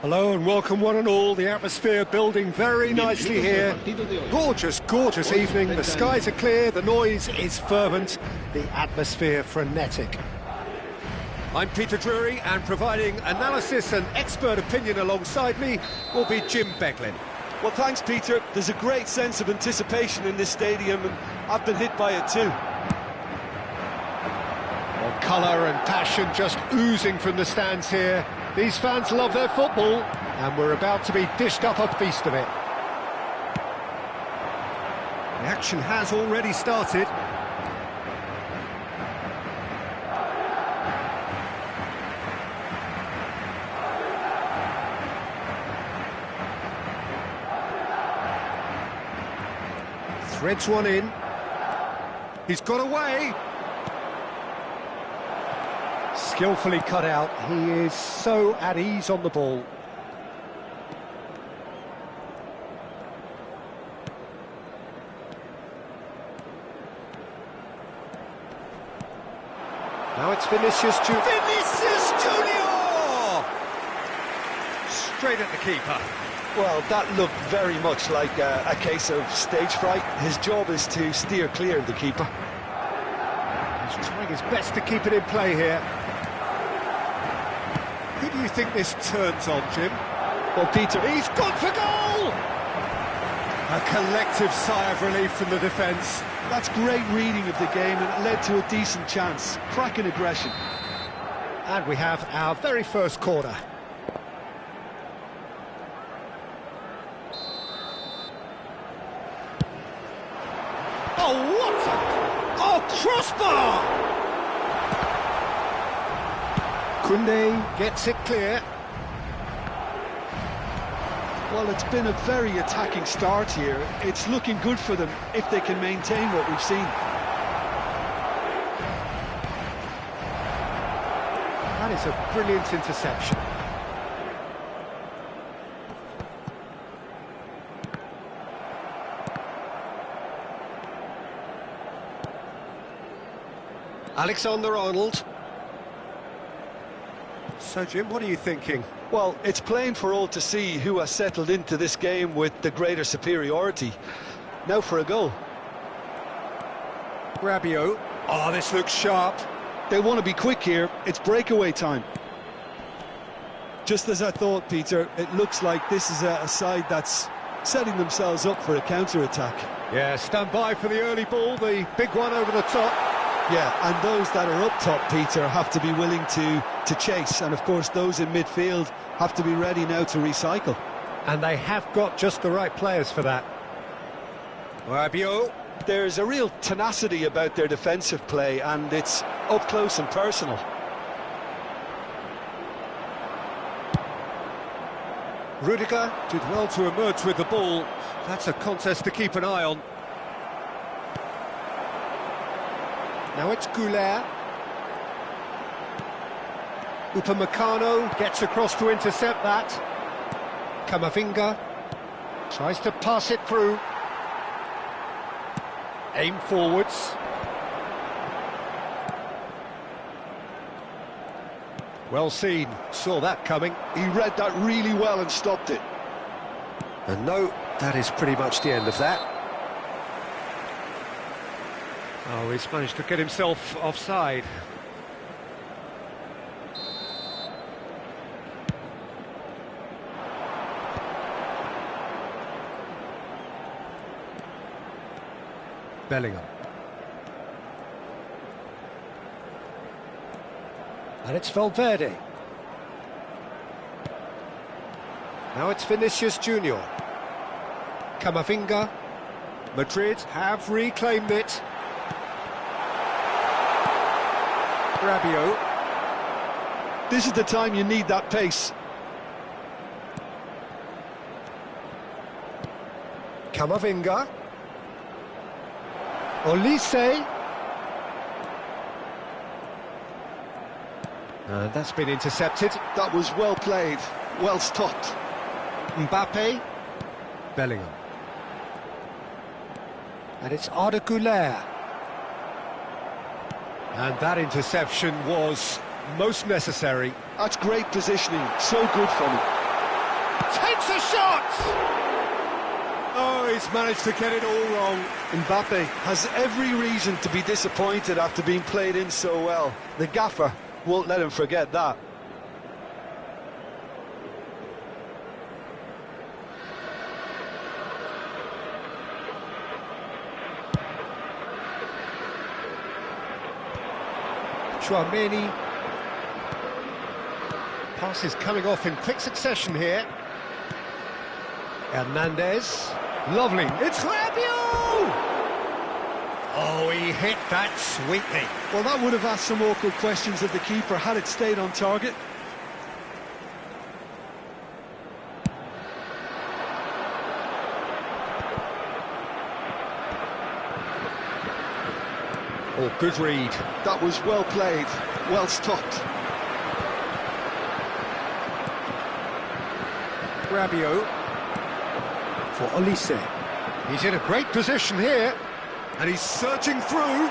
Hello and welcome one and all. The atmosphere building very nicely here. Gorgeous, gorgeous evening. The skies are clear, the noise is fervent, the atmosphere frenetic. I'm Peter Drury, and providing analysis and expert opinion alongside me will be Jim Beglin. Well, thanks, Peter. There's a great sense of anticipation in this stadium, and I've been hit by it too. Well, colour and passion just oozing from the stands here. These fans love their football, and we're about to be dished up a feast of it. The action has already started. Threads one in. He's got away. Skillfully cut out. He is so at ease on the ball. Now it's Vinicius Junior. Vinicius Junior! Straight at the keeper. Well, that looked very much like a case of stage fright. His job is to steer clear of the keeper. He's trying his best to keep it in play here. Who do you think this turns on, Jim? Well, Peter... He's gone for goal! A collective sigh of relief from the defence. That's great reading of the game, and it led to a decent chance. Cracking aggression. And we have our very first corner. Oh, what a... Oh, crossbar! Koundé gets it clear. Well, it's been a very attacking start here. It's looking good for them if they can maintain what we've seen. That is a brilliant interception. Alexander-Arnold. So, Jim, what are you thinking? Well, it's plain for all to see who has settled into this game with the greater superiority. Now for a goal. Rabiot. Oh, this looks sharp. They want to be quick here. It's breakaway time. Just as I thought, Peter, it looks like this is a side that's setting themselves up for a counter-attack. Yeah, stand by for the early ball, the big one over the top. Yeah, and those that are up top, Peter, have to be willing to chase. And, of course, those in midfield have to be ready now to recycle. And they have got just the right players for that. Rabiot. There's a real tenacity about their defensive play, and it's up close and personal. Rudiger did well to emerge with the ball. That's a contest to keep an eye on. Now it's Goulet. Upamecano gets across to intercept that. Camavinga tries to pass it through. Aim forwards. Well seen, saw that coming. He read that really well and stopped it. And no, that is pretty much the end of that. Oh, he's managed to get himself offside. Bellingham. And it's Valverde. Now it's Vinicius Junior. Camavinga. Madrid have reclaimed it. Rabiot. This is the time you need that pace. Camavinga. Olise. That's been intercepted. That was well played, well stopped. Mbappe. Bellingham. And it's Arda Güler. And that interception was most necessary. That's great positioning, so good from him. Takes a shot! Oh, he's managed to get it all wrong. Mbappe has every reason to be disappointed after being played in so well. The gaffer won't let him forget that. Chouameni. Passes coming off in quick succession here. Hernandez. Lovely. It's Rabiot! Oh, he hit that sweetly. Well, that would have asked some awkward questions of the keeper had it stayed on target. Oh, good read. That was well played, well stopped. Rabiot for Olise. He's in a great position here, and he's searching through.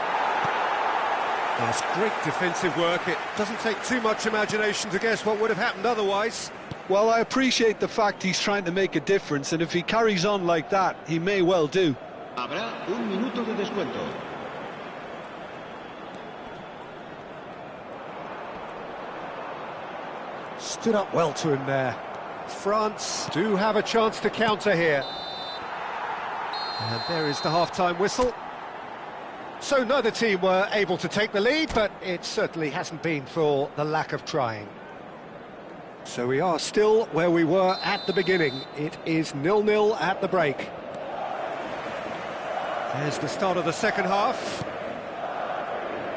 That's great defensive work. It doesn't take too much imagination to guess what would have happened otherwise. Well, I appreciate the fact he's trying to make a difference, and if he carries on like that, he may well do. Habrá un minuto de descuento. Stood up well to him there. France do have a chance to counter here. And there is the half-time whistle. So neither team were able to take the lead, but it certainly hasn't been for the lack of trying. So we are still where we were at the beginning. It is 0-0 at the break. There's the start of the second half.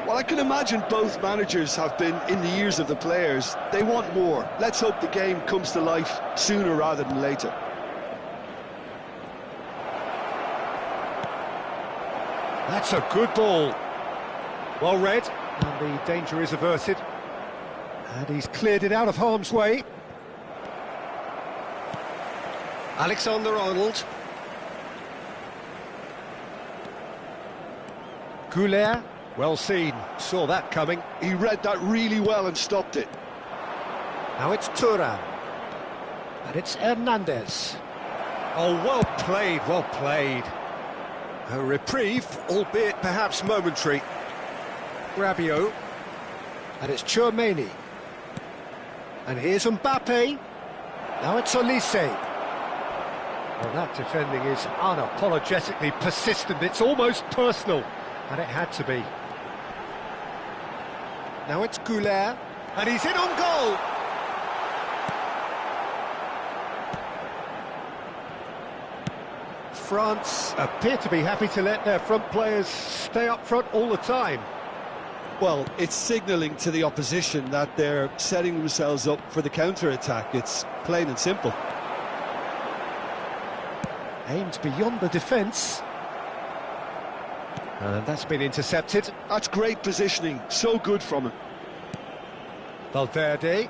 Well, I can imagine both managers have been in the ears of the players. They want more. Let's hope the game comes to life sooner rather than later. That's a good ball. Well read, and the danger is averted. And he's cleared it out of harm's way. Alexander-Arnold. Goulet. Well seen, saw that coming. He read that really well and stopped it. Now it's Thuram. And it's Hernandez. Oh, well played, well played. A reprieve, albeit perhaps momentary. Rabiot. And it's Chouameni. And here's Mbappe. Now it's Olise. Well, that defending is unapologetically persistent. It's almost personal. And it had to be. Now it's Goulet, and he's in on goal! France appear to be happy to let their front players stay up front all the time. Well, it's signalling to the opposition that they're setting themselves up for the counter-attack. It's plain and simple. Aimed beyond the defence. And that's been intercepted. That's great positioning, so good from him. Valverde.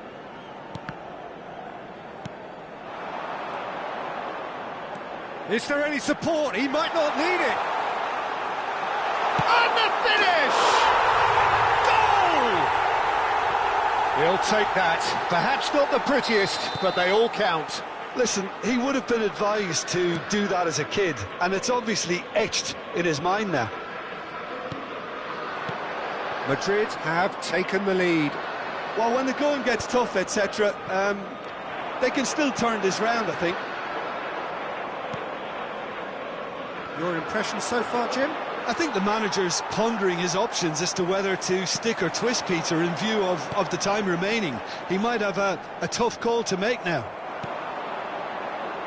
Is there any support? He might not need it. And the finish! Goal! He'll take that. Perhaps not the prettiest, but they all count. Listen, he would have been advised to do that as a kid, and it's obviously etched in his mind now. Madrid have taken the lead. Well, when the going gets tough, etc., they can still turn this round, I think. Your impression so far, Jim? I think the manager's pondering his options as to whether to stick or twist Peter in view of the time remaining. He might have a tough call to make now.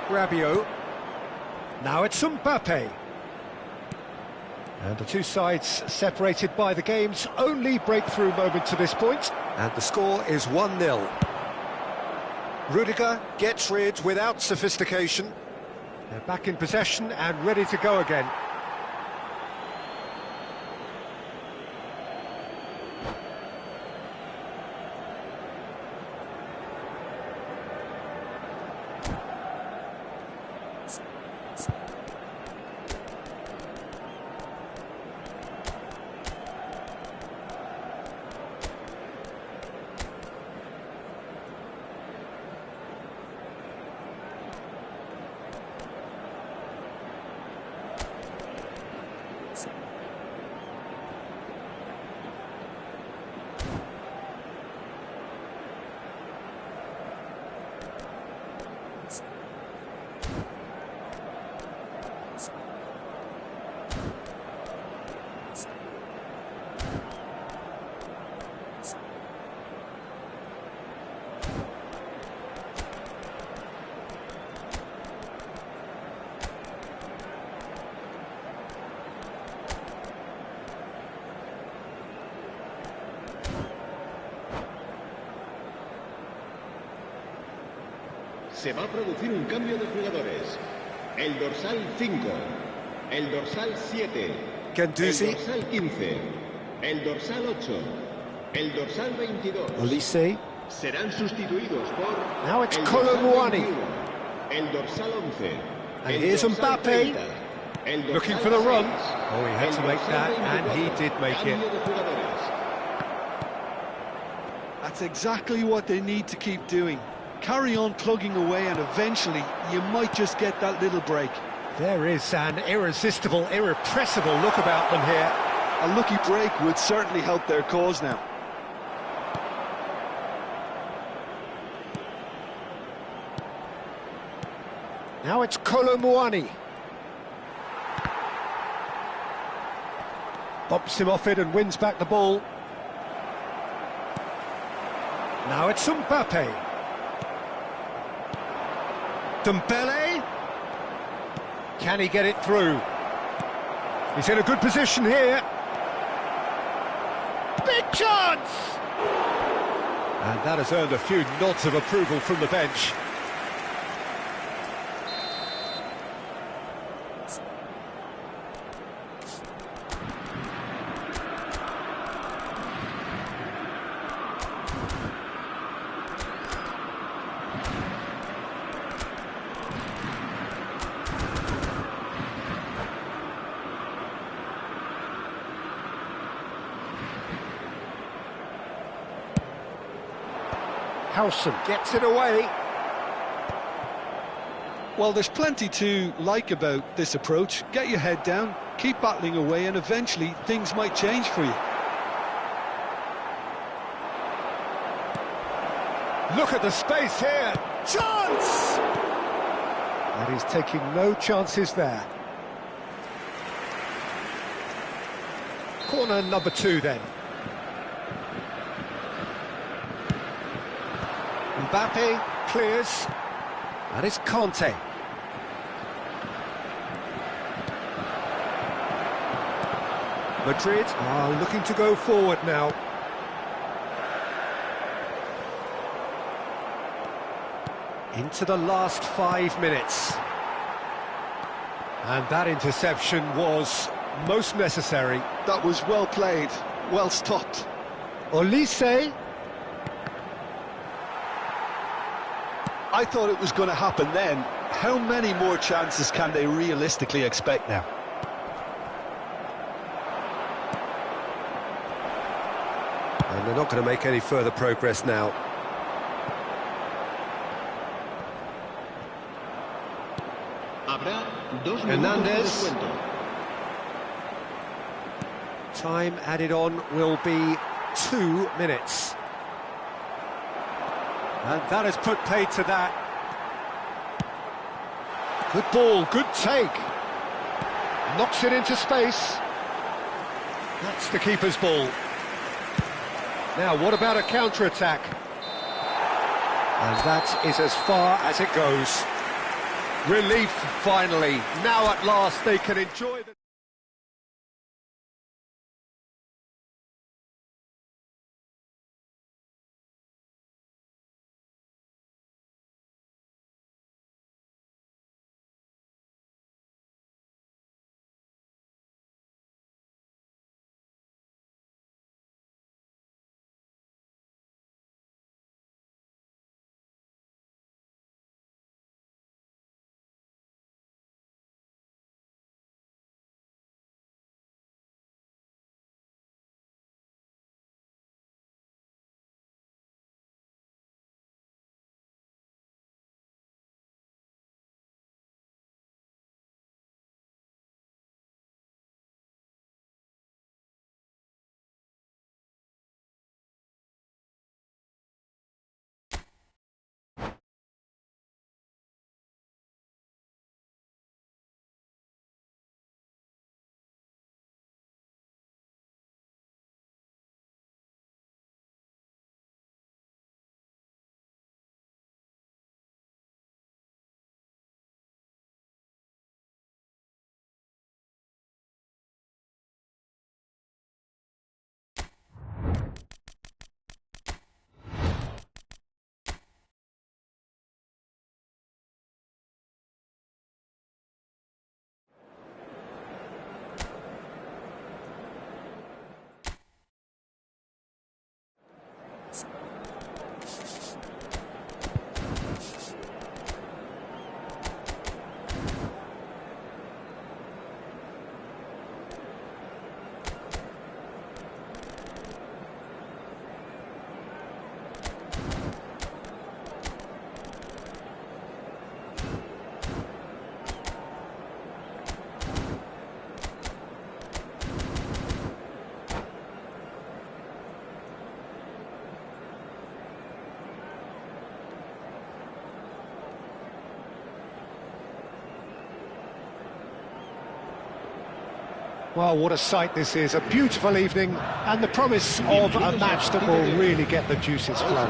Rabiot. Now it's Mbappe. And the two sides separated by the game's only breakthrough moment to this point. And the score is 1-0. Rudiger gets rid without sophistication. They're back in possession and ready to go again. Se va a producir un cambio de jugadores. El dorsal 5, el dorsal 7, Guendouzi. el dorsal 15, el dorsal 8, el dorsal 22. Olise. Serán sustituidos por Now it's el Kolo dorsal Muani. 21, el dorsal 11, And el here's dorsal Mbappe, 30, el dorsal looking for the run. 6, Oh, he had el to make dorsal that, and he 24. did make it. Cambio de jugadores. That's exactly what they need to keep doing. Carry on plugging away, and eventually you might just get that little break. There is an irresistible, irrepressible look about them here. A lucky break would certainly help their cause now. Now it's Kolo Muani. Bumps him off it and wins back the ball. Now it's Mbappe. Dembele. Can he get it through? He's in a good position here. Big chance! And that has earned a few nods of approval from the bench. Howson gets it away. Well, there's plenty to like about this approach. Get your head down, keep battling away, and eventually things might change for you. Look at the space here. Chance! And he's taking no chances there. Corner number 2 then. Mbappe clears. And it's Conte. Madrid are looking to go forward now. Into the last 5 minutes. And that interception was most necessary. That was well played, well stopped. Olise. I thought it was going to happen then. How many more chances can they realistically expect now? And they're not going to make any further progress now. Habrá 2 minutos de Hernandez. descuento. Time added on will be 2 minutes. And that has put paid to that. Good ball, good take. Knocks it into space. That's the keeper's ball. Now, what about a counter-attack? And that is as far as it goes. Relief, finally. Now at last they can enjoy the... Well, what a sight this is, a beautiful evening, and the promise of a match that will really get the juices flowing.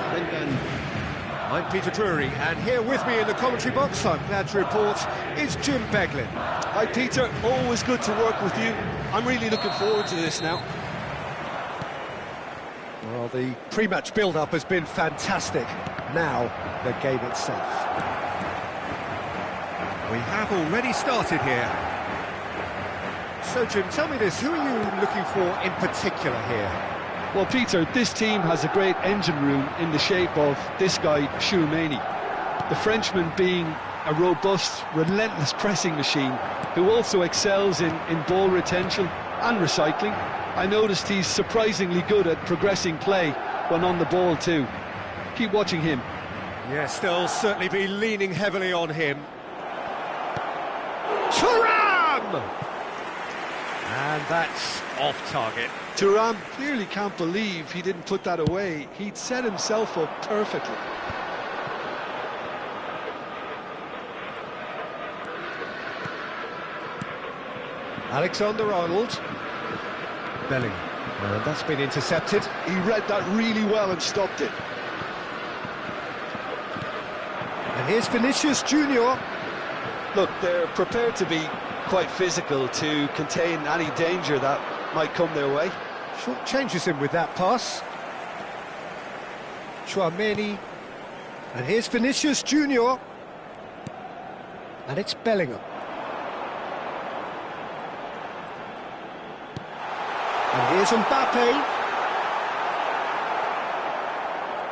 I'm Peter Drury, and here with me in the commentary box, I'm glad to report, is Jim Beglin. Hi Peter, always good to work with you. I'm really looking forward to this now. Well, the pre-match build-up has been fantastic. Now, the game itself. We have already started here. So, Jim, tell me this, who are you looking for in particular here? Well, Peter, this team has a great engine room in the shape of this guy, Tchouaméni. The Frenchman being a robust, relentless pressing machine who also excels in ball retention and recycling. I noticed he's surprisingly good at progressing play when on the ball too. Keep watching him. Yes, they'll certainly be leaning heavily on him. Thuram! And that's off target. Thuram clearly can't believe he didn't put that away. He'd set himself up perfectly. Alexander-Arnold. Bellingham. And that's been intercepted. He read that really well and stopped it. And here's Vinicius Junior. Look, they're prepared to be quite physical to contain any danger that might come their way. Short changes him with that pass. Tchouaméni. And here's Vinicius Junior. And it's Bellingham. And here's Mbappe.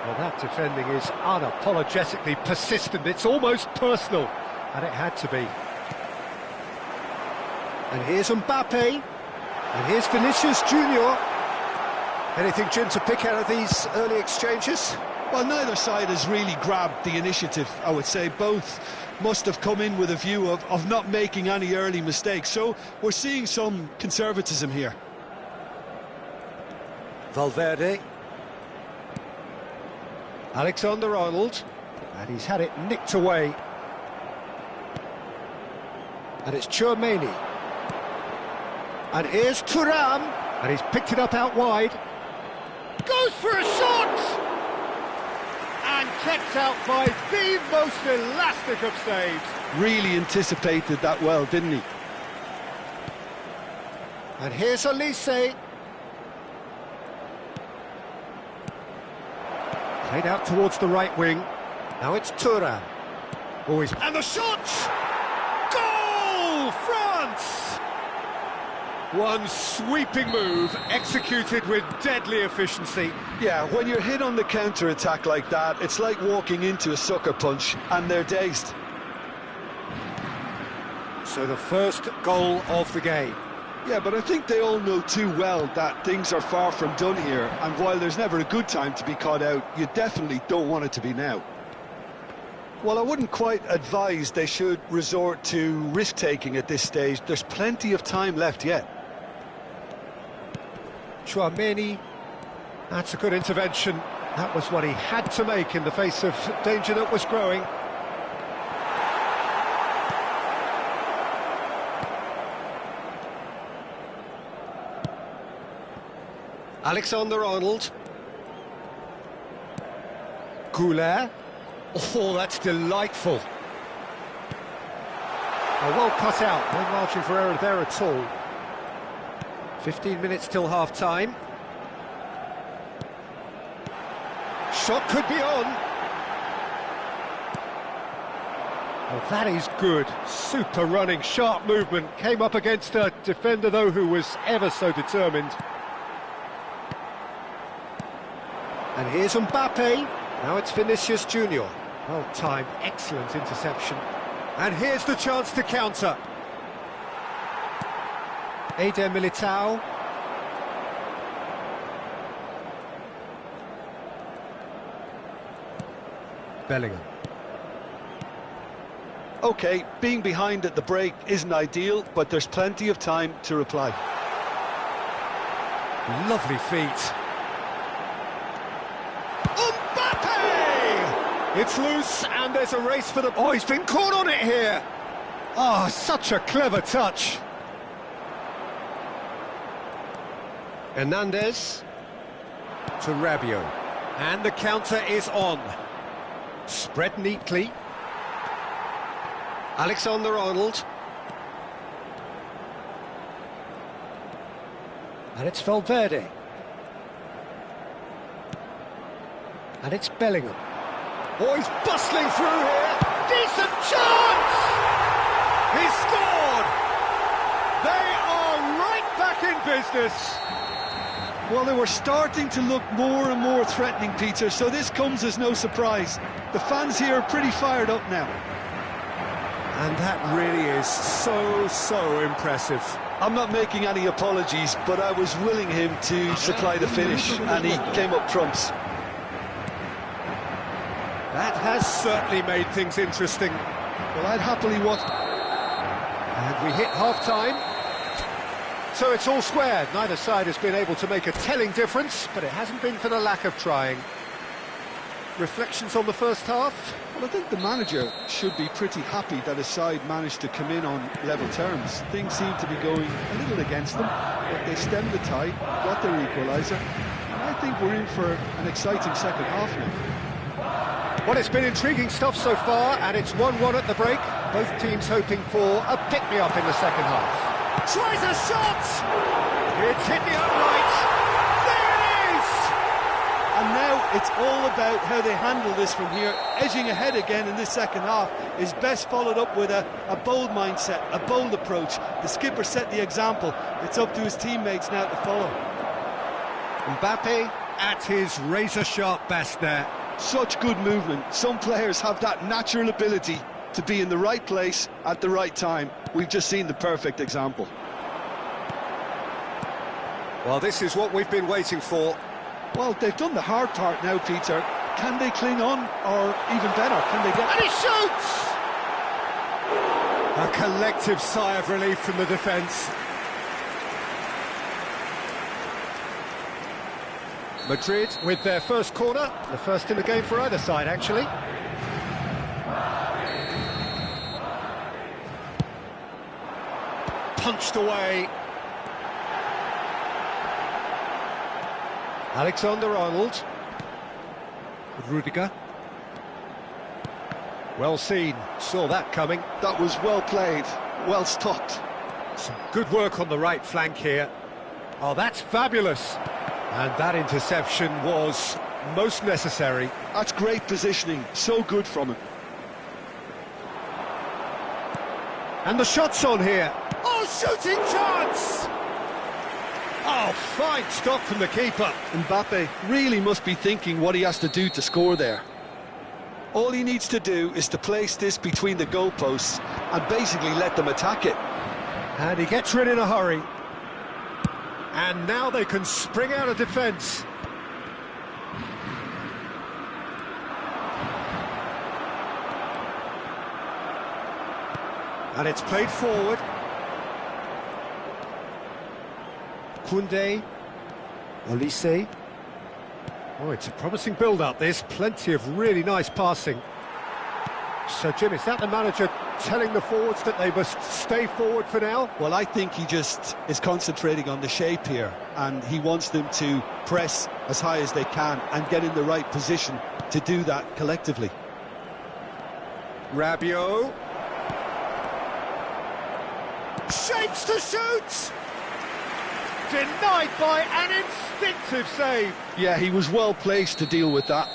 Well, that defending is unapologetically persistent. It's almost personal. And it had to be. And here's Mbappe. And here's Vinicius Junior. Anything, Jim, to pick out of these early exchanges? Well, neither side has really grabbed the initiative, I would say. Both must have come in with a view of not making any early mistakes. So we're seeing some conservatism here. Valverde. Alexander-Arnold. And he's had it nicked away. And it's Tchouaméni. And here's Thuram. And he's picked it up out wide. Goes for a shot! And kept out by the most elastic of saves. Really anticipated that well, didn't he? And here's Elise. Played out towards the right wing. Now it's Thuram. Always. And the shot! Goal! France! One sweeping move, executed with deadly efficiency. Yeah, when you're hit on the counter-attack like that, it's like walking into a sucker punch, and they're dazed. So the first goal of the game. Yeah, but I think they all know too well that things are far from done here, and while there's never a good time to be caught out, you definitely don't want it to be now. Well, I wouldn't quite advise they should resort to risk-taking at this stage. There's plenty of time left yet. Tchouaméni, that's a good intervention. That was what he had to make in the face of danger that was growing. Alexander-Arnold. Goulet. Oh, that's delightful. Well cut out, no margin for error there at all. 15 minutes till half-time. Shot could be on. Well, that is good. Super running, sharp movement. Came up against a defender, though, who was ever so determined. And here's Mbappe. Now it's Vinicius Junior. Well timed, excellent interception. And here's the chance to counter. Eder Militao. Bellingham. OK, being behind at the break isn't ideal, but there's plenty of time to reply. Lovely feet. Mbappe! It's loose, and there's a race for the... Oh, he's been caught on it here! Oh, such a clever touch. Hernandez to Rabiot. And the counter is on. Spread neatly. Alexander-Arnold. And it's Valverde. And it's Bellingham. Oh, he's bustling through here. Decent chance! He scored! They are right back in business. Well, they were starting to look more and more threatening, Peter, so this comes as no surprise. The fans here are pretty fired up now. And that really is so impressive. I'm not making any apologies, but I was willing him to supply the finish, and he came up trumps. That has certainly made things interesting. Well, I'd happily watch. And we hit half-time. So it's all square. Neither side has been able to make a telling difference, but it hasn't been for the lack of trying. Reflections on the first half? Well, I think the manager should be pretty happy that his side managed to come in on level terms. Things seem to be going a little against them, but they stemmed the tide, got their equaliser, and I think we're in for an exciting second half now. Well, it's been intriguing stuff so far, and it's 1-1 at the break. Both teams hoping for a pick-me-up in the second half. Tries a shot! It's hit the upright. There it is! And now it's all about how they handle this from here. Edging ahead again in this second half is best followed up with a bold mindset, a bold approach. The skipper set the example. It's up to his teammates now to follow. Mbappe at his razor-sharp best there. Such good movement. Some players have that natural ability to be in the right place at the right time. We've just seen the perfect example. Well, this is what we've been waiting for. Well, they've done the hard part now, Peter. Can they cling on, or even better, can they get... And he shoots! A collective sigh of relief from the defence. Madrid with their first corner, the first in the game for either side, actually. Punched away. Alexander-Arnold. Rudiger. Well seen, saw that coming. That was well played, well stopped. Some good work on the right flank here. Oh, that's fabulous. And that interception was most necessary. That's great positioning, so good from him. And the shot's on here. Oh, shooting chance! Oh, fine stop from the keeper. Mbappe really must be thinking what he has to do to score there. All he needs to do is to place this between the goalposts and basically let them attack it. And he gets rid in a hurry. And now they can spring out of defence. And it's played forward. Koundé, Olise. Oh, it's a promising build-up, this. Plenty of really nice passing. So, Jim, is that the manager telling the forwards that they must stay forward for now? Well, I think he just is concentrating on the shape here, and he wants them to press as high as they can and get in the right position to do that collectively. Rabiot. Shapes to shoot! Denied by an instinctive save. Yeah, he was well placed to deal with that.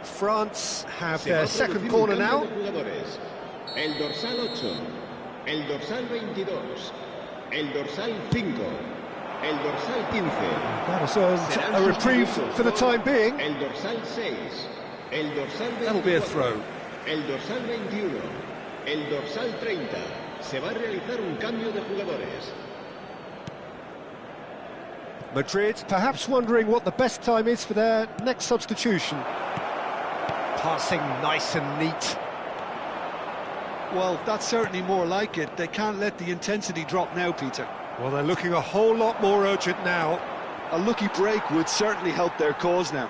France have their second corner now. El dorsal 8, el dorsal 22, el dorsal 5, el dorsal 15. That has earned a reprieve for the time being. El dorsal 6, el dorsal 24. That'll be a throw. El dorsal 21, el dorsal 30. Se va a realizar un cambio de jugadores. Madrid perhaps wondering what the best time is for their next substitution. Passing nice and neat. Well, that's certainly more like it. They can't let the intensity drop now, Peter. Well, they're looking a whole lot more urgent now. A lucky break would certainly help their cause now.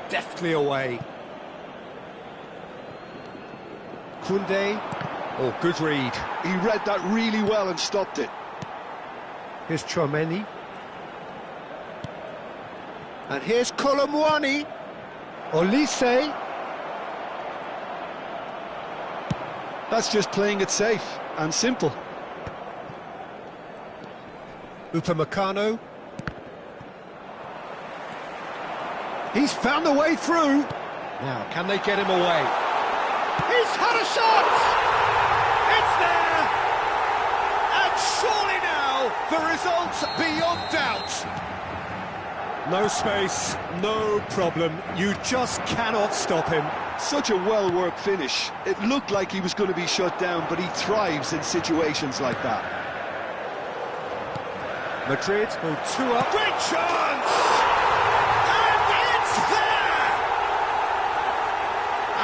Deftly away. Koundé. Oh, good read. He read that really well and stopped it. Here's Tchouaméni. And here's Colomwani. Olise. That's just playing it safe and simple. Upamecano. He's found the way through. Now, can they get him away? He's had a shot! It's there! And surely now, the result's beyond doubt. No space, no problem. You just cannot stop him. Such a well-worked finish. It looked like he was going to be shut down, but he thrives in situations like that. Madrid go 2 up. Great chance! And it's there!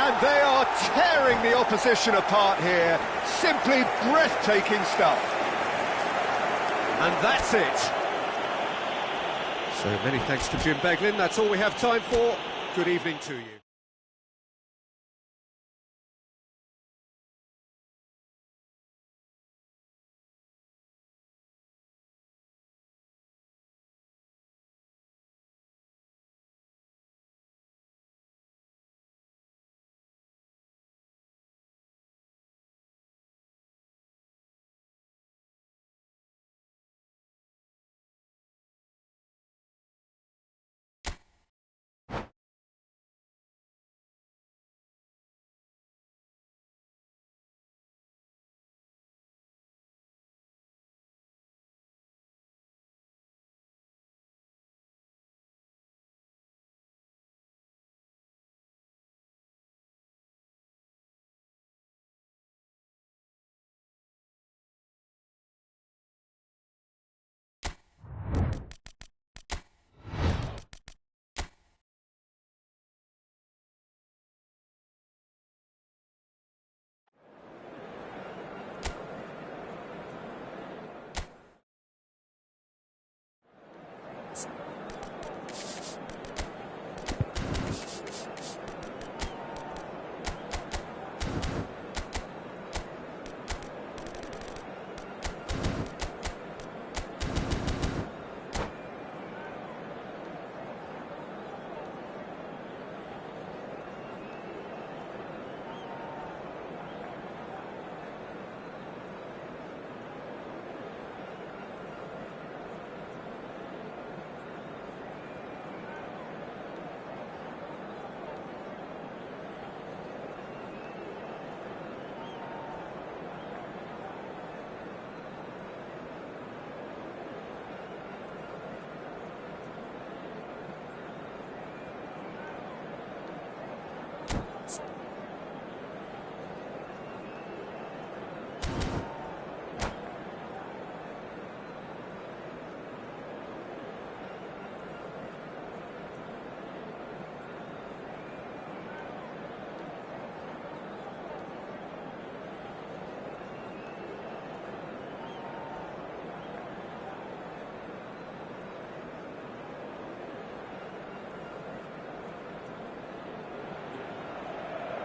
And they are tearing the opposition apart here. Simply breathtaking stuff. And that's it. So many thanks to Jim Beglin. That's all we have time for. Good evening to you.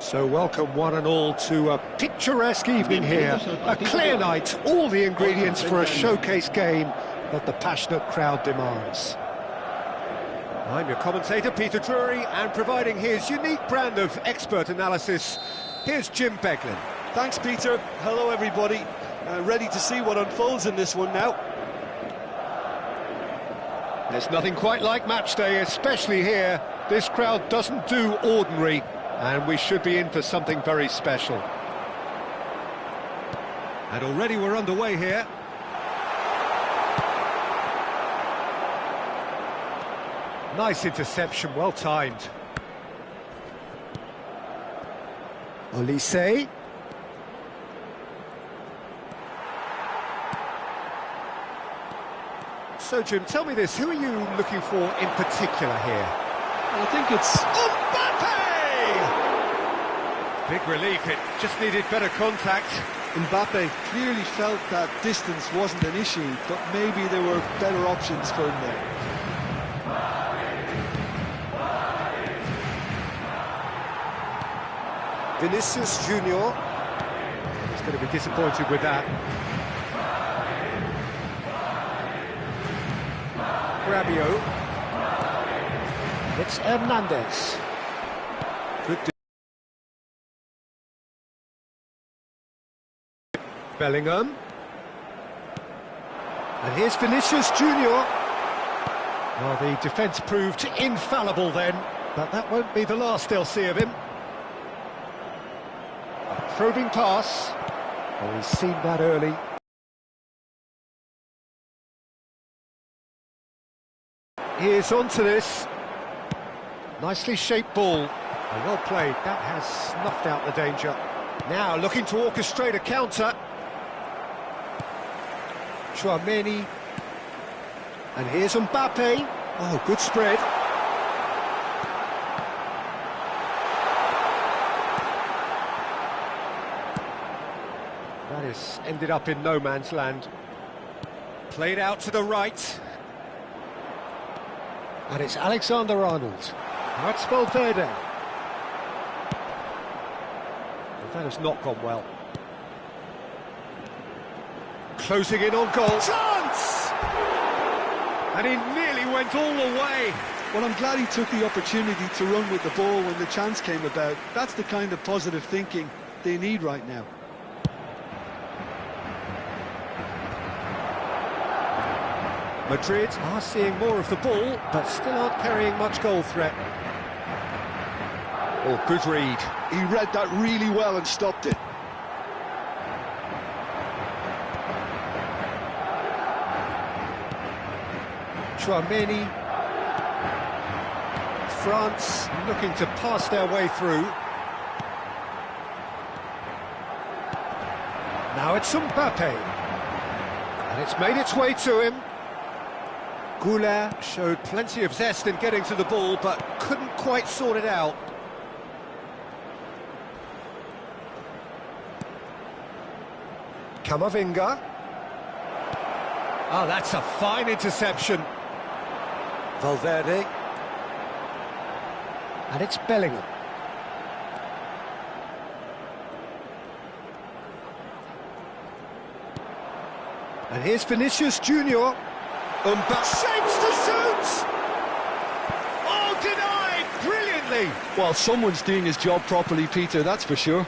So welcome one and all to a picturesque evening here, a clear night, all the ingredients for a showcase game that the passionate crowd demands. I'm your commentator, Peter Drury, and providing his unique brand of expert analysis, here's Jim Beglin. Thanks, Peter. Hello, everybody. Ready to see what unfolds in this one now. There's nothing quite like match day, especially here. This crowd doesn't do ordinary, and we should be in for something very special. And already we're underway here. Nice interception, well timed. Olise. So, Jim, tell me this, who are you looking for in particular here? I think it's... Mbappe! Big relief, it just needed better contact. Mbappe clearly felt that distance wasn't an issue, but maybe there were better options for him there. Vinicius Junior. He's going to be disappointed with that. Rabiot. It's Hernandez. Good. Bellingham. And here's Vinicius Junior. Well, the defence proved infallible then, but that won't be the last they'll see of him. A probing pass. Oh, he's seen that early. Here's onto this. Nicely shaped ball. Oh, well played. That has snuffed out the danger. Now looking to orchestrate a counter. Chouameni. And here's Mbappe. Oh, good spread. That has ended up in no man's land. Played out to the right. And it's Alexander-Arnold. That's Valverde. But that has not gone well. Closing in on goal. Chance! And he nearly went all the way. Well, I'm glad he took the opportunity to run with the ball when the chance came about. That's the kind of positive thinking they need right now. Madrid are seeing more of the ball, but still aren't carrying much goal threat. Oh, good read. He read that really well and stopped it. Chouameni. France looking to pass their way through. Now it's Mbappe. And it's made its way to him. Goulart showed plenty of zest in getting to the ball, but couldn't quite sort it out. Camavinga. Oh, that's a fine interception. Valverde. And it's Bellingham. And here's Vinicius Junior. Shapes to shoot! Oh, denied brilliantly! Well, someone's doing his job properly, Peter, that's for sure.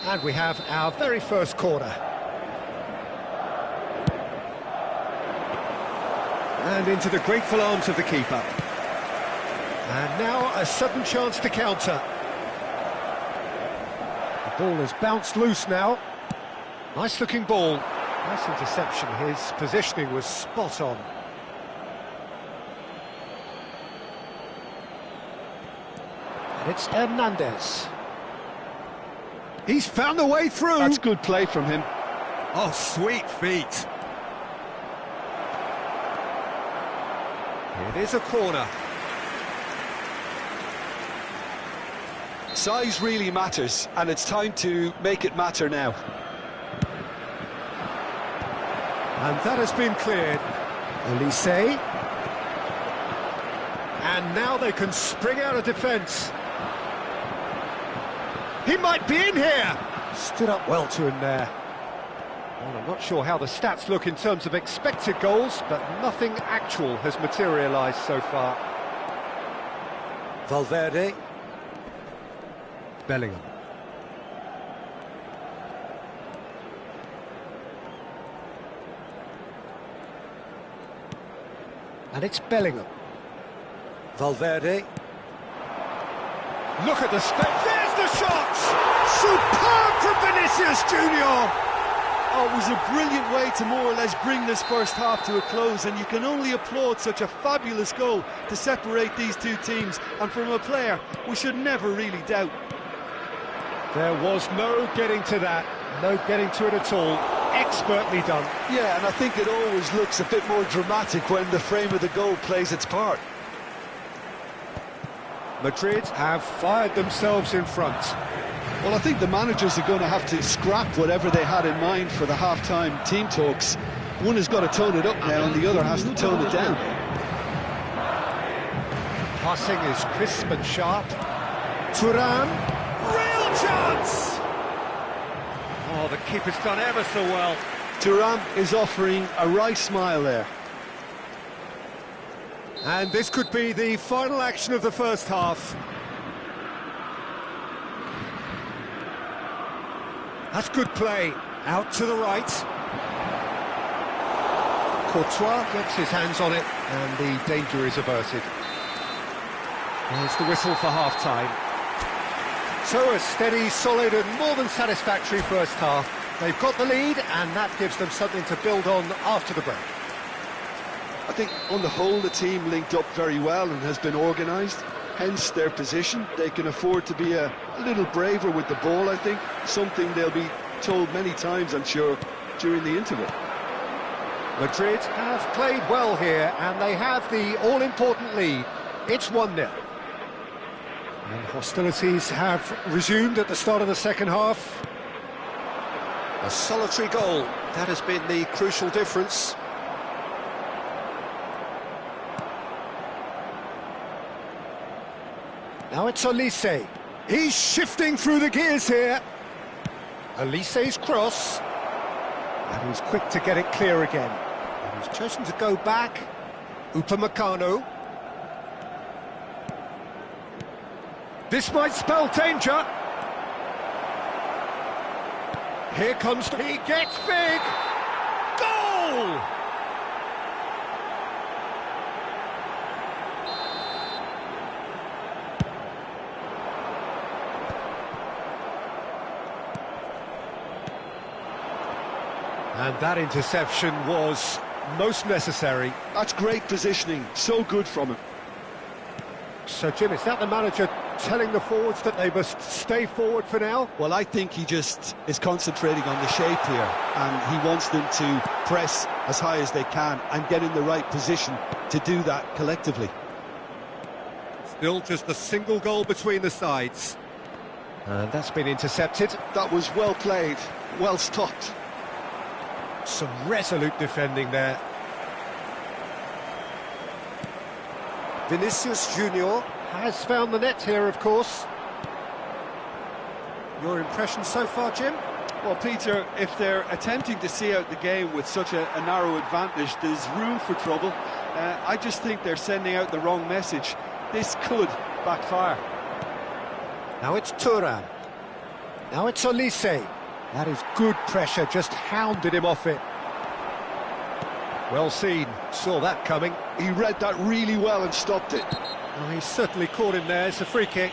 And we have our very first corner. And into the grateful arms of the keeper. And now a sudden chance to counter. The ball has bounced loose now. Nice looking ball. Nice interception. His positioning was spot on. And it's Hernandez. He's found a way through. That's good play from him. Oh, sweet feet. It is a corner. Size really matters, and it's time to make it matter now. And that has been cleared. Elise. And now they can spring out of defence. He might be in here. Stood up well to him there. Well, I'm not sure how the stats look in terms of expected goals, but nothing actual has materialised so far. Valverde. Bellingham. And it's Bellingham. Valverde. Look at the space. There's the shot! Superb from Vinicius Junior! Oh, it was a brilliant way to more or less bring this first half to a close, and you can only applaud such a fabulous goal to separate these two teams, and from a player we should never really doubt. There was no getting to that, no getting to it at all. expertly done. Yeah, and I think it always looks a bit more dramatic when the frame of the goal plays its part. Madrid have fired themselves in front. Well, I think the managers are going to have to scrap whatever they had in mind for the half-time team talks. One has got to tone it up now, and the other has to tone it down. Passing is crisp and sharp. Thuram, real chance! Oh, the keeper's done ever so well. Thuram is offering a wry smile there. And this could be the final action of the first half. That's good play. Out to the right. Courtois gets his hands on it, and the danger is averted. There's the whistle for half-time. So a steady, solid and more than satisfactory first half. They've got the lead, and that gives them something to build on after the break. I think on the whole the team linked up very well and has been organised, hence their position. They can afford to be a little braver with the ball, I think, something they'll be told many times, I'm sure, during the interval. Madrid have played well here, and they have the all-important lead. It's 1-0. And hostilities have resumed at the start of the second half. A solitary goal, that has been the crucial difference. Now it's Olise. He's shifting through the gears here. Olise's cross. And he's quick to get it clear again. And he's chosen to go back. Upamecano. This might spell danger. Here comes... He gets big! Goal! And that interception was most necessary. That's great positioning, so good from him. So, Jim, is that the manager telling the forwards that they must stay forward for now? Well, I think he just is concentrating on the shape here, and he wants them to press as high as they can and get in the right position to do that collectively. Still just a single goal between the sides. And that's been intercepted. That was well played, well stopped. Some resolute defending there. Vinicius Junior has found the net here, of course. Your impression so far, Jim? Well, Peter, if they're attempting to see out the game with such a narrow advantage, there's room for trouble. I just think they're sending out the wrong message. This could backfire. Now it's Thuram. Now it's Olise. That is good pressure, just hounded him off it. Well seen, saw that coming. He read that really well and stopped it. Oh, he certainly caught him there, it's a free kick.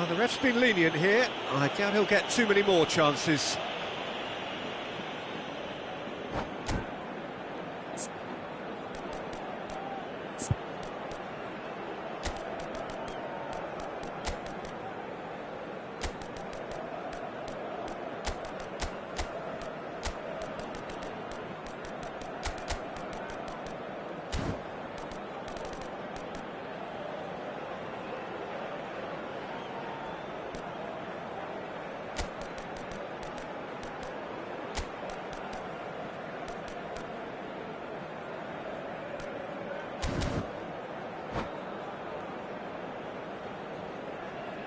The ref's been lenient here. I doubt he'll get too many more chances.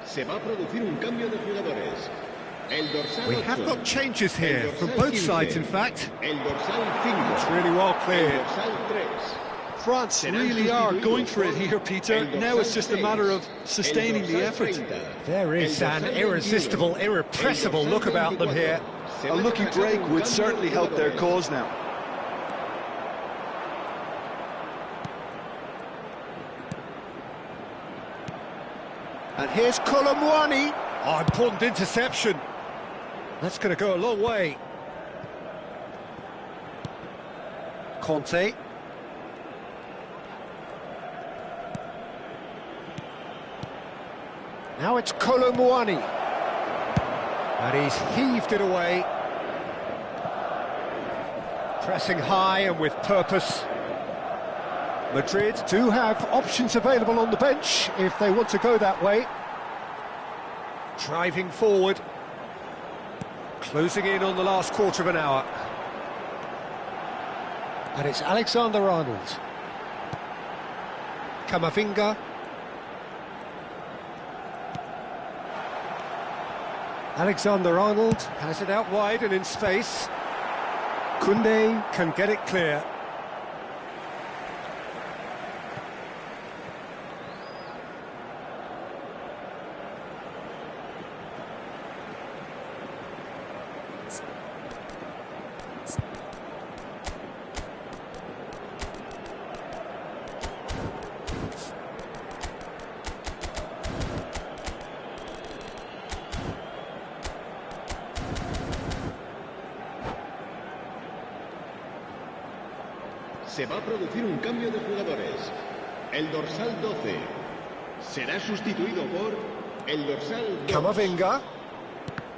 Se va a producir un cambio de jugadores. El dorsal We have 8, got changes here el from dorsal both 15, sides, in fact. El dorsal 5. It's really well El cleared. dorsal 3. France really are going for it here, Peter. Now it's just a matter of sustaining the effort. There is an irresistible, irrepressible look about them here. A lucky break would certainly help their cause now. And here's Colomwani. Oh, important interception. That's going to go a long way. Conte. Now it's Colomwani. And he's heaved it away. Pressing high and with purpose. Madrid do have options available on the bench if they want to go that way. Driving forward. Closing in on the last quarter of an hour. And it's Alexander-Arnold. Camavinga. Alexander-Arnold has it out wide and in space. Koundé can get it clear. Se va a producir un cambio de jugadores. El dorsal 12 será sustituido por el dorsal 2. Camavinga.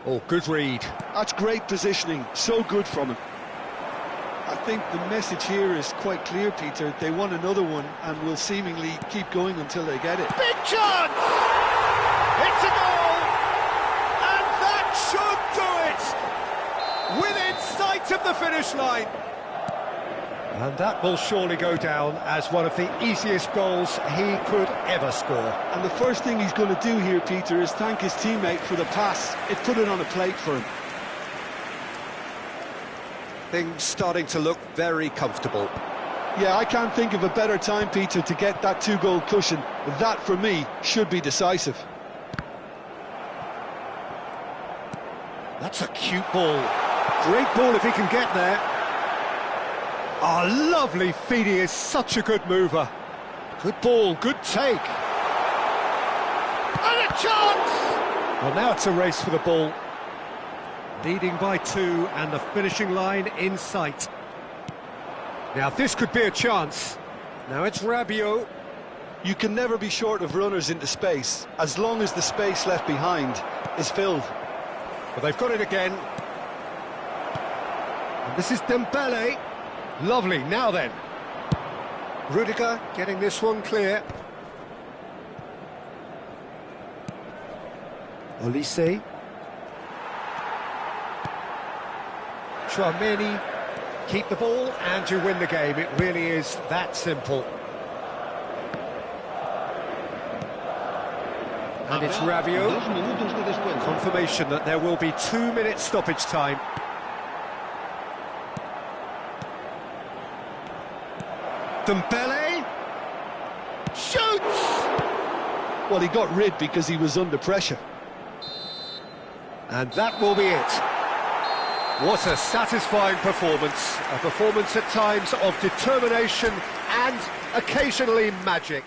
Oh, good read. That's great positioning, so good from him. I think the message here is quite clear, Peter. They want another one and will seemingly keep going until they get it. Big chance! It's a goal! And that should do it! Within sight of the finish line. And that will surely go down as one of the easiest goals he could ever score. And the first thing he's going to do here, Peter, is thank his teammate for the pass. It put it on a plate for him. Things starting to look very comfortable. Yeah, I can't think of a better time, Peter, to get that two-goal cushion. That, for me, should be decisive. That's a cute ball. Great ball if he can get there. Oh, lovely feed, he is such a good mover. Good ball, good take. And a chance! Well, now it's a race for the ball. Leading by 2 and the finishing line in sight. Now this could be a chance. Now it's Rabiot. You can never be short of runners into space, as long as the space left behind is filled. But they've got it again. And this is Dembele. Lovely, now then. Rudiger getting this one clear. Olise. Tchouameni. Keep the ball and you win the game. It really is that simple. And it's Rabiot. Confirmation that there will be 2 minutes stoppage time. Dembele shoots! Well, he got rid because he was under pressure. And that will be it. What a satisfying performance. A performance at times of determination and occasionally magic.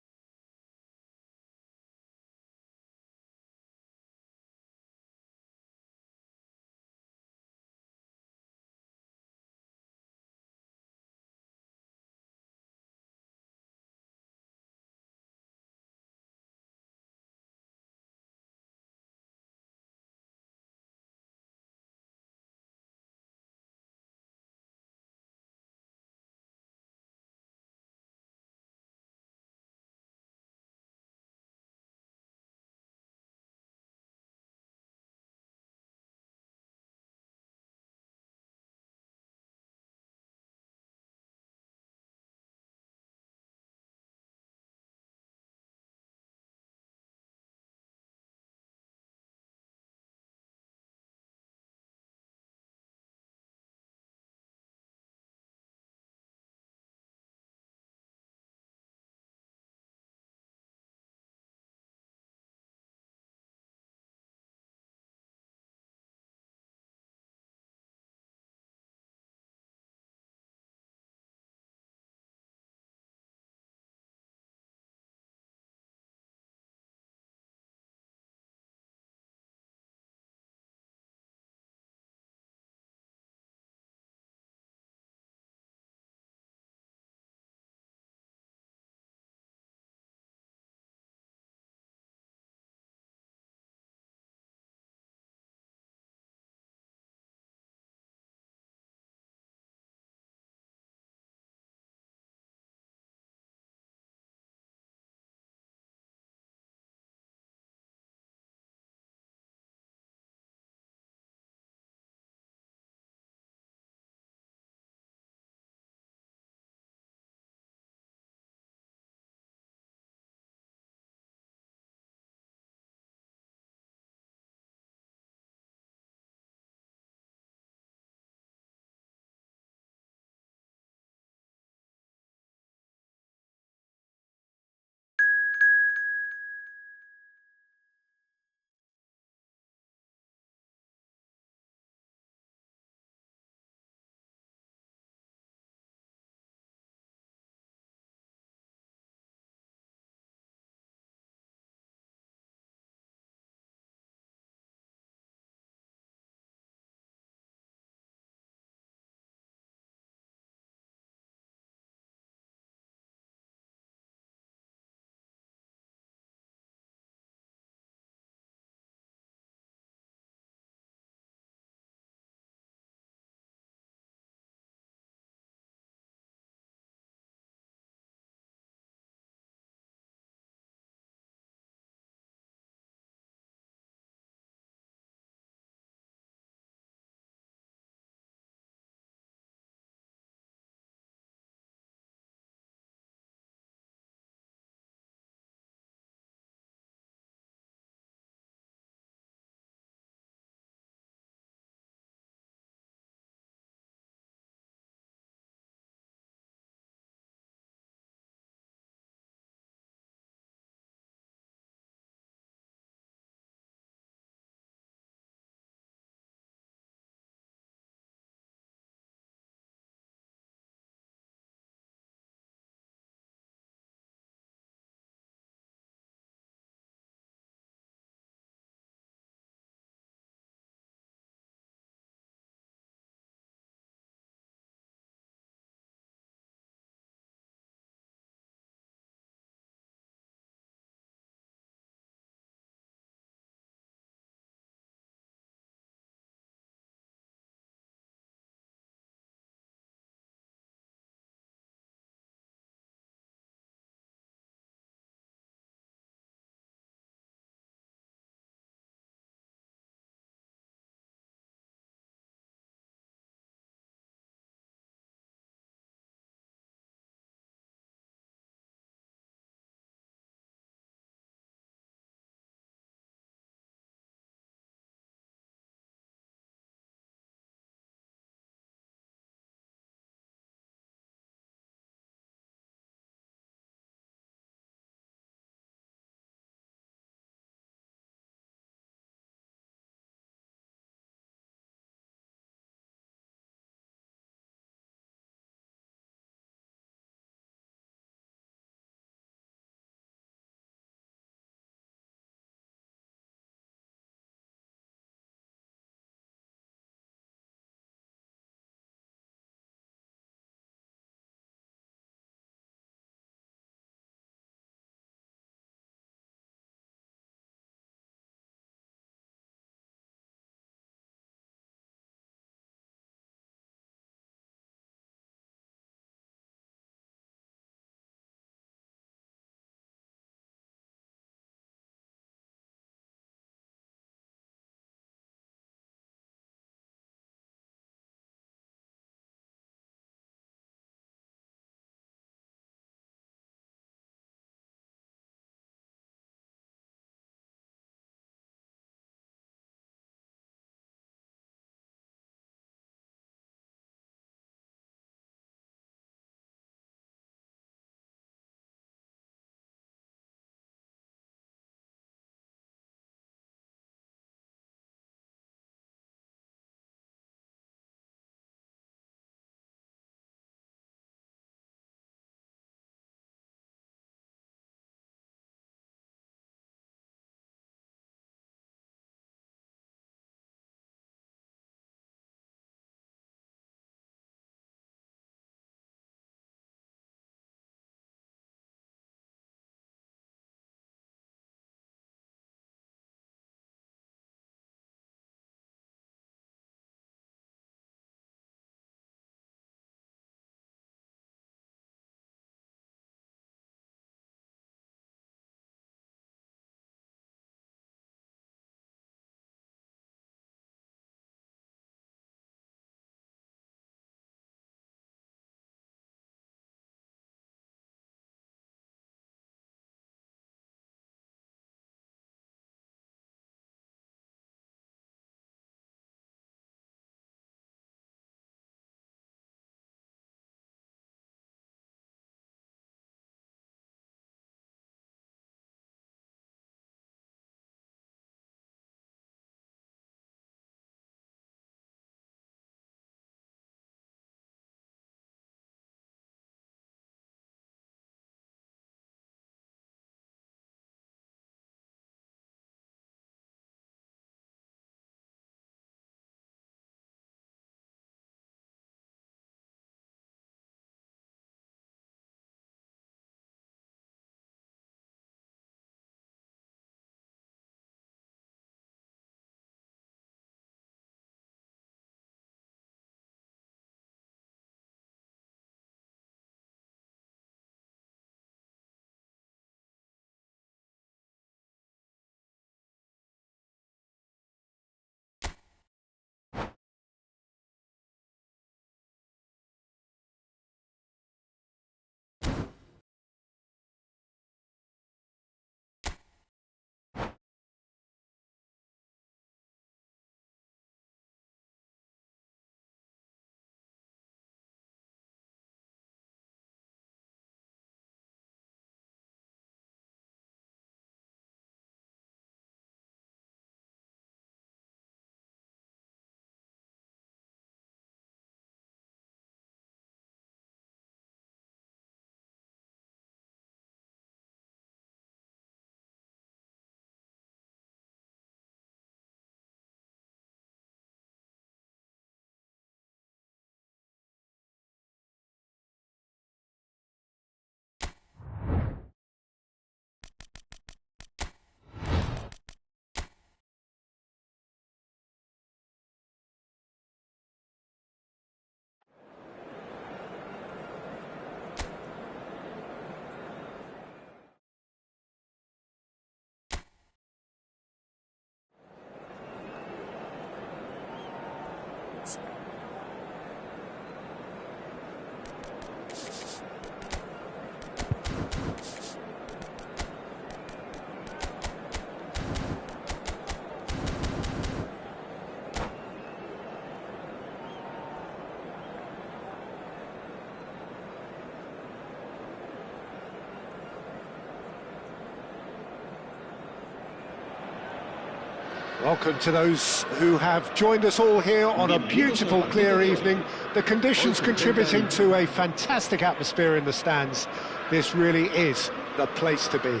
Welcome to those who have joined us all here on a beautiful, clear evening. The conditions contributing to a fantastic atmosphere in the stands. This really is the place to be.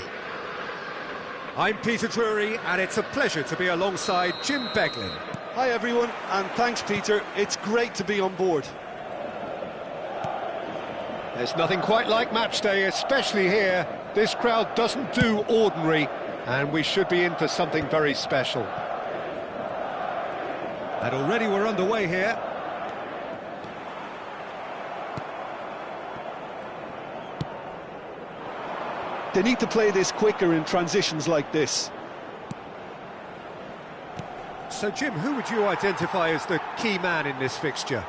I'm Peter Drury, and it's a pleasure to be alongside Jim Beglin. Hi everyone, and thanks Peter. It's great to be on board. There's nothing quite like match day, especially here. This crowd doesn't do ordinary, and we should be in for something very special. And already we're underway here. They need to play this quicker in transitions like this. So Jim, who would you identify as the key man in this fixture?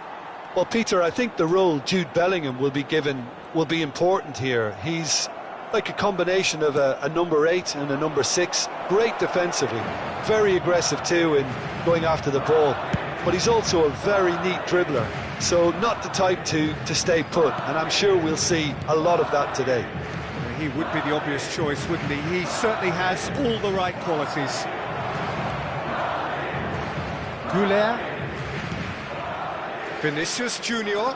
Well, Peter, I think the role Jude Bellingham will be given will be important here. He's like a combination of a number 8 and a number 6. Great defensively, very aggressive too in going after the ball. But he's also a very neat dribbler, so not the type to stay put. And I'm sure we'll see a lot of that today. He would be the obvious choice, wouldn't he? He certainly has all the right qualities. Goulet. Vinicius Junior.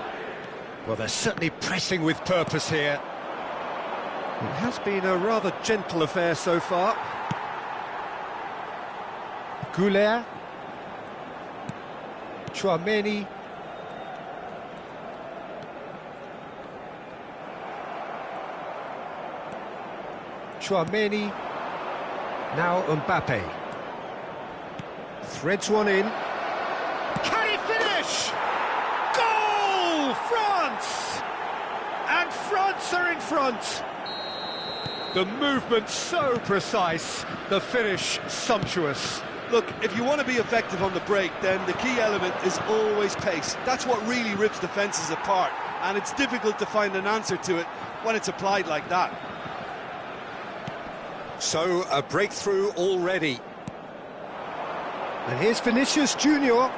Well, they're certainly pressing with purpose here. It has been a rather gentle affair so far. Goulet. Chouameni. Chouameni. Now Mbappe. Threads one in. Can he finish? Goal! France! And France are in front. The movement so precise, the finish sumptuous. Look, if you want to be effective on the break, then the key element is always pace. That's what really rips defences apart, and it's difficult to find an answer to it when it's applied like that. So, a breakthrough already. And here's Vinicius Junior.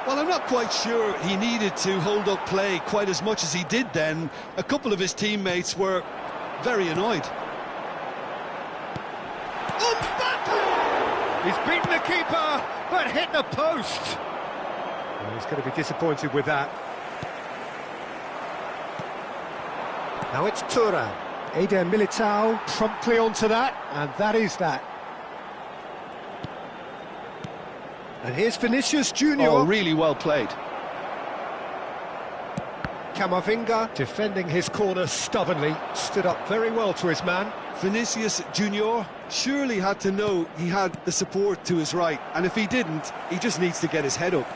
Well, I'm not quite sure he needed to hold up play quite as much as he did then. A couple of his teammates were very annoyed. He's beaten the keeper, but hit the post. Well, he's going to be disappointed with that. Now it's Thuram. Eder Militao promptly onto that, and that is that. And here's Vinicius Junior. Oh, really well played. Camavinga defending his corner stubbornly, stood up very well to his man. Vinicius Junior surely had to know he had the support to his right, and if he didn't, he just needs to get his head up.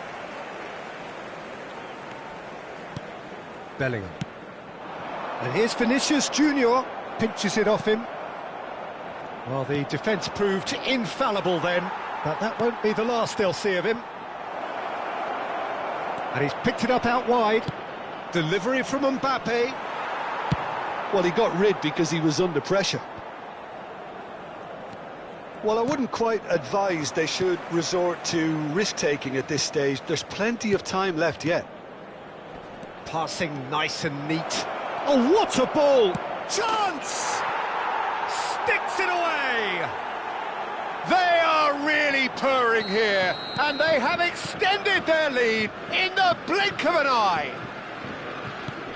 Bellingham. And here's Vinicius Junior, pinches it off him. Well, the defence proved infallible then, but that won't be the last they'll see of him. And he's picked it up out wide. Delivery from Mbappe. Well, he got rid because he was under pressure. Well, I wouldn't quite advise they should resort to risk-taking at this stage. There's plenty of time left yet. Passing nice and neat. Oh, what a ball! Chance! Sticks it away! They are really purring here, and they have extended their lead in the blink of an eye.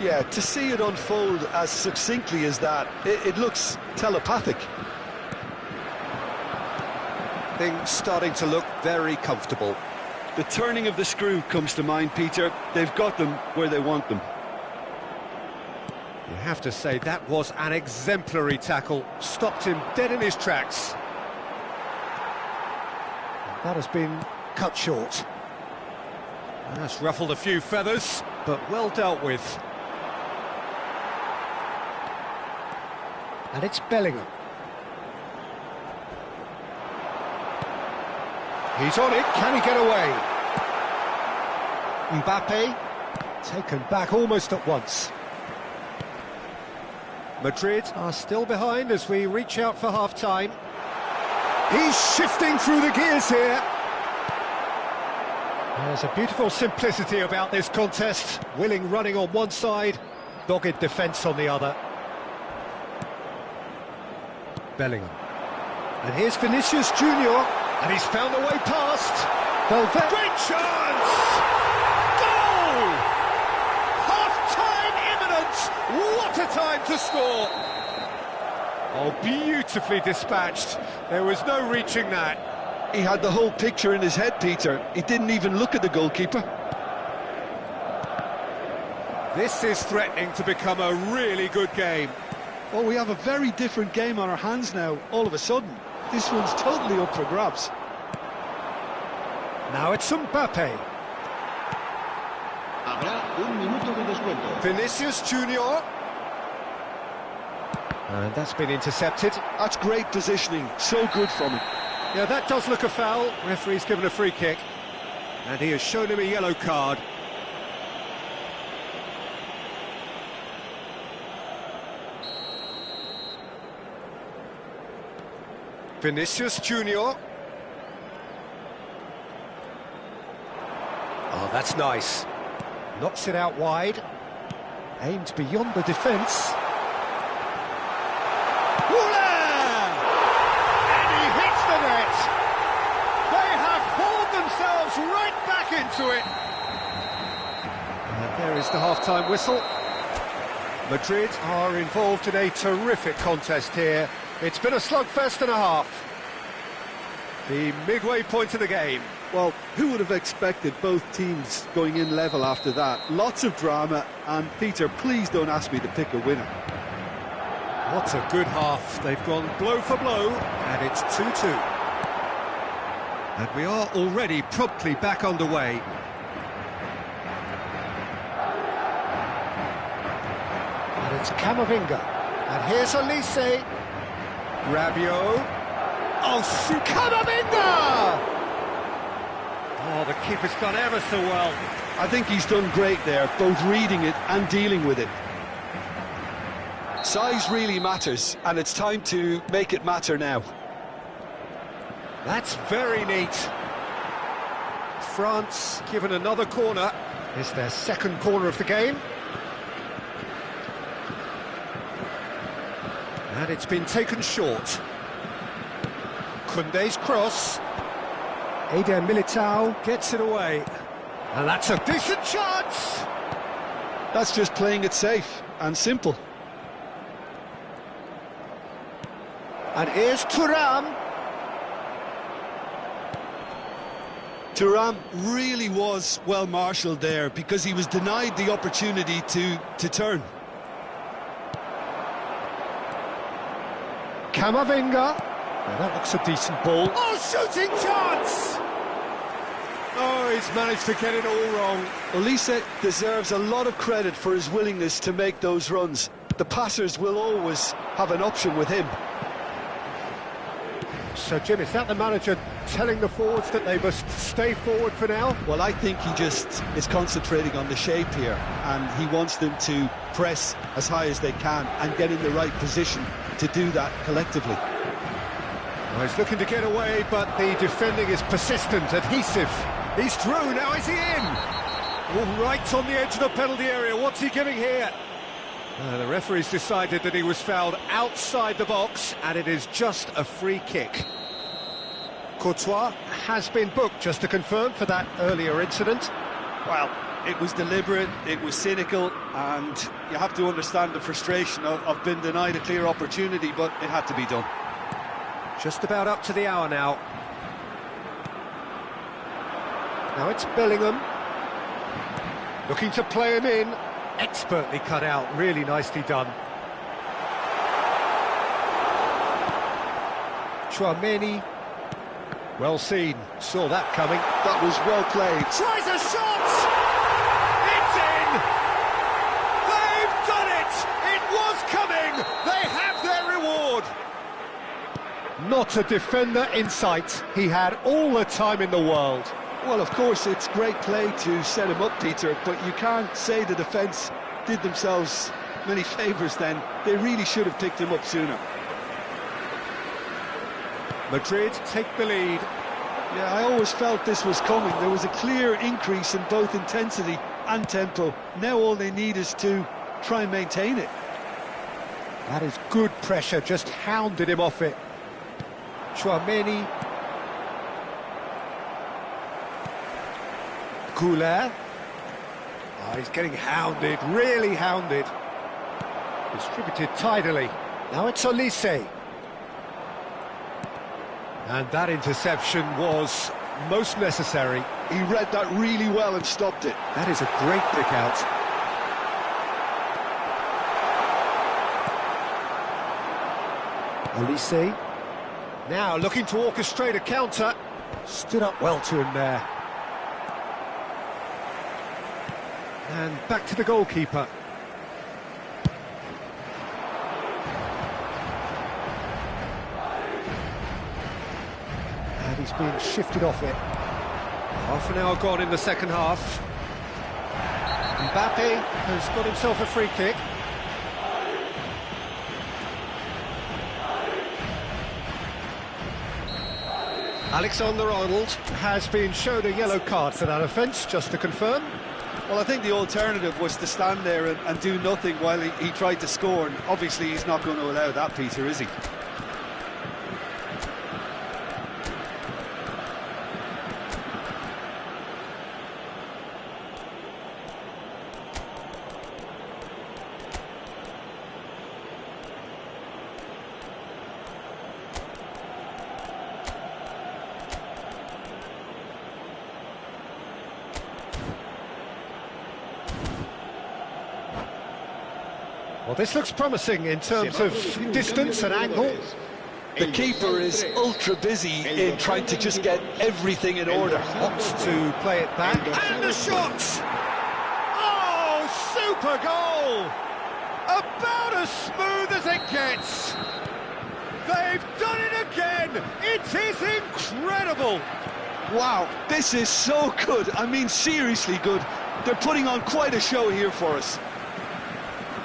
Yeah, to see it unfold as succinctly as that, it looks telepathic. Things starting to look very comfortable. The turning of the screw comes to mind, Peter. They've got them where they want them. You have to say that was an exemplary tackle. Stopped him dead in his tracks. That has been cut short. That's ruffled a few feathers, but well dealt with. And it's Bellingham. He's on it, can he get away? Mbappe, taken back almost at once. Madrid are still behind as we reach out for half-time. He's shifting through the gears here. There's a beautiful simplicity about this contest. Willing running on one side, dogged defence on the other. Bellingham. And here's Vinicius Junior, and he's found a way past. Valverde. Great chance! Goal! Half-time imminent! What a time to score! Oh, beautifully dispatched. There was no reaching that. He had the whole picture in his head, Peter. He didn't even look at the goalkeeper. This is threatening to become a really good game. Well, we have a very different game on our hands now, all of a sudden. This one's totally up for grabs. Now it's Mbappe. Habrá un minuto de descuento. Vinicius Junior. And that's been intercepted. That's great positioning, so good from him. Yeah, that does look a foul. Referee's given a free kick. And he has shown him a yellow card. Vinicius Junior. Oh, that's nice. Knocks it out wide. Aimed beyond the defence. And he hits the net. They have hauled themselves right back into it. And there is the half-time whistle. Madrid are involved in a terrific contest here. It's been a slugfest and a half. The midway point of the game. Well, who would have expected both teams going in level after that? Lots of drama, and Peter, please don't ask me to pick a winner. What a good half. They've gone blow for blow, and it's 2-2. And we are already promptly back underway. And it's Camavinga. And here's Elise. Rabiot. Oh, Camavinga! Oh, the keeper's done ever so well. I think he's done great there, both reading it and dealing with it. Size really matters, and it's time to make it matter now. That's very neat. France given another corner. It's their second corner of the game. And it's been taken short. Koundé's cross. Eder Militao gets it away. And that's a decent chance! That's just playing it safe and simple. And here's Thuram. Thuram really was well marshalled there because he was denied the opportunity to turn. Camavinga. Now that looks a decent ball. Oh, shooting chance! Oh, he's managed to get it all wrong. Elise deserves a lot of credit for his willingness to make those runs. The passers will always have an option with him. So, Jim, is that the manager telling the forwards that they must stay forward for now? Well, I think he just is concentrating on the shape here, and he wants them to press as high as they can and get in the right position to do that collectively. Well, he's looking to get away, but the defending is persistent, adhesive. He's through, now is he in? All right on the edge of the penalty area, what's he giving here? The referee's decided that he was fouled outside the box, and it is just a free kick. Courtois has been booked, just to confirm, for that earlier incident. Well, it was deliberate, it was cynical, and you have to understand the frustration of being denied a clear opportunity, but it had to be done. Just about up to the hour now. Now it's Bellingham. Looking to play him in. Expertly cut out, really nicely done. Chouameni. Well seen, saw that coming. That was well played. Tries a shot! It's in! They've done it! It was coming! They have their reward! Not a defender in sight. He had all the time in the world. Well, of course, it's great play to set him up, Peter, but you can't say the defence did themselves many favours then. They really should have picked him up sooner. Madrid take the lead. Yeah, I always felt this was coming. There was a clear increase in both intensity and tempo. Now all they need is to try and maintain it. That is good pressure, just hounded him off it. Chouameni. Goulet. Oh, he's getting hounded, really hounded. Distributed tidily. Now it's Olise. And that interception was most necessary. He read that really well and stopped it. That is a great pick out. Olise. Now looking to orchestrate a counter. Stood up well to him there. And back to the goalkeeper. And he's been shifted off it. Half an hour gone in the second half. Mbappe has got himself a free kick. Alexander-Arnold has been shown a yellow card for that offence, just to confirm. Well, I think the alternative was to stand there and do nothing while he tried to score, and obviously he's not going to allow that, Peter, is he? Well, this looks promising in terms of distance and angle. The keeper is ultra busy in trying to just get everything in order. Wants to play it back. And the shot! Oh, super goal! About as smooth as it gets. They've done it again! It is incredible! Wow, this is so good. I mean, seriously good. They're putting on quite a show here for us.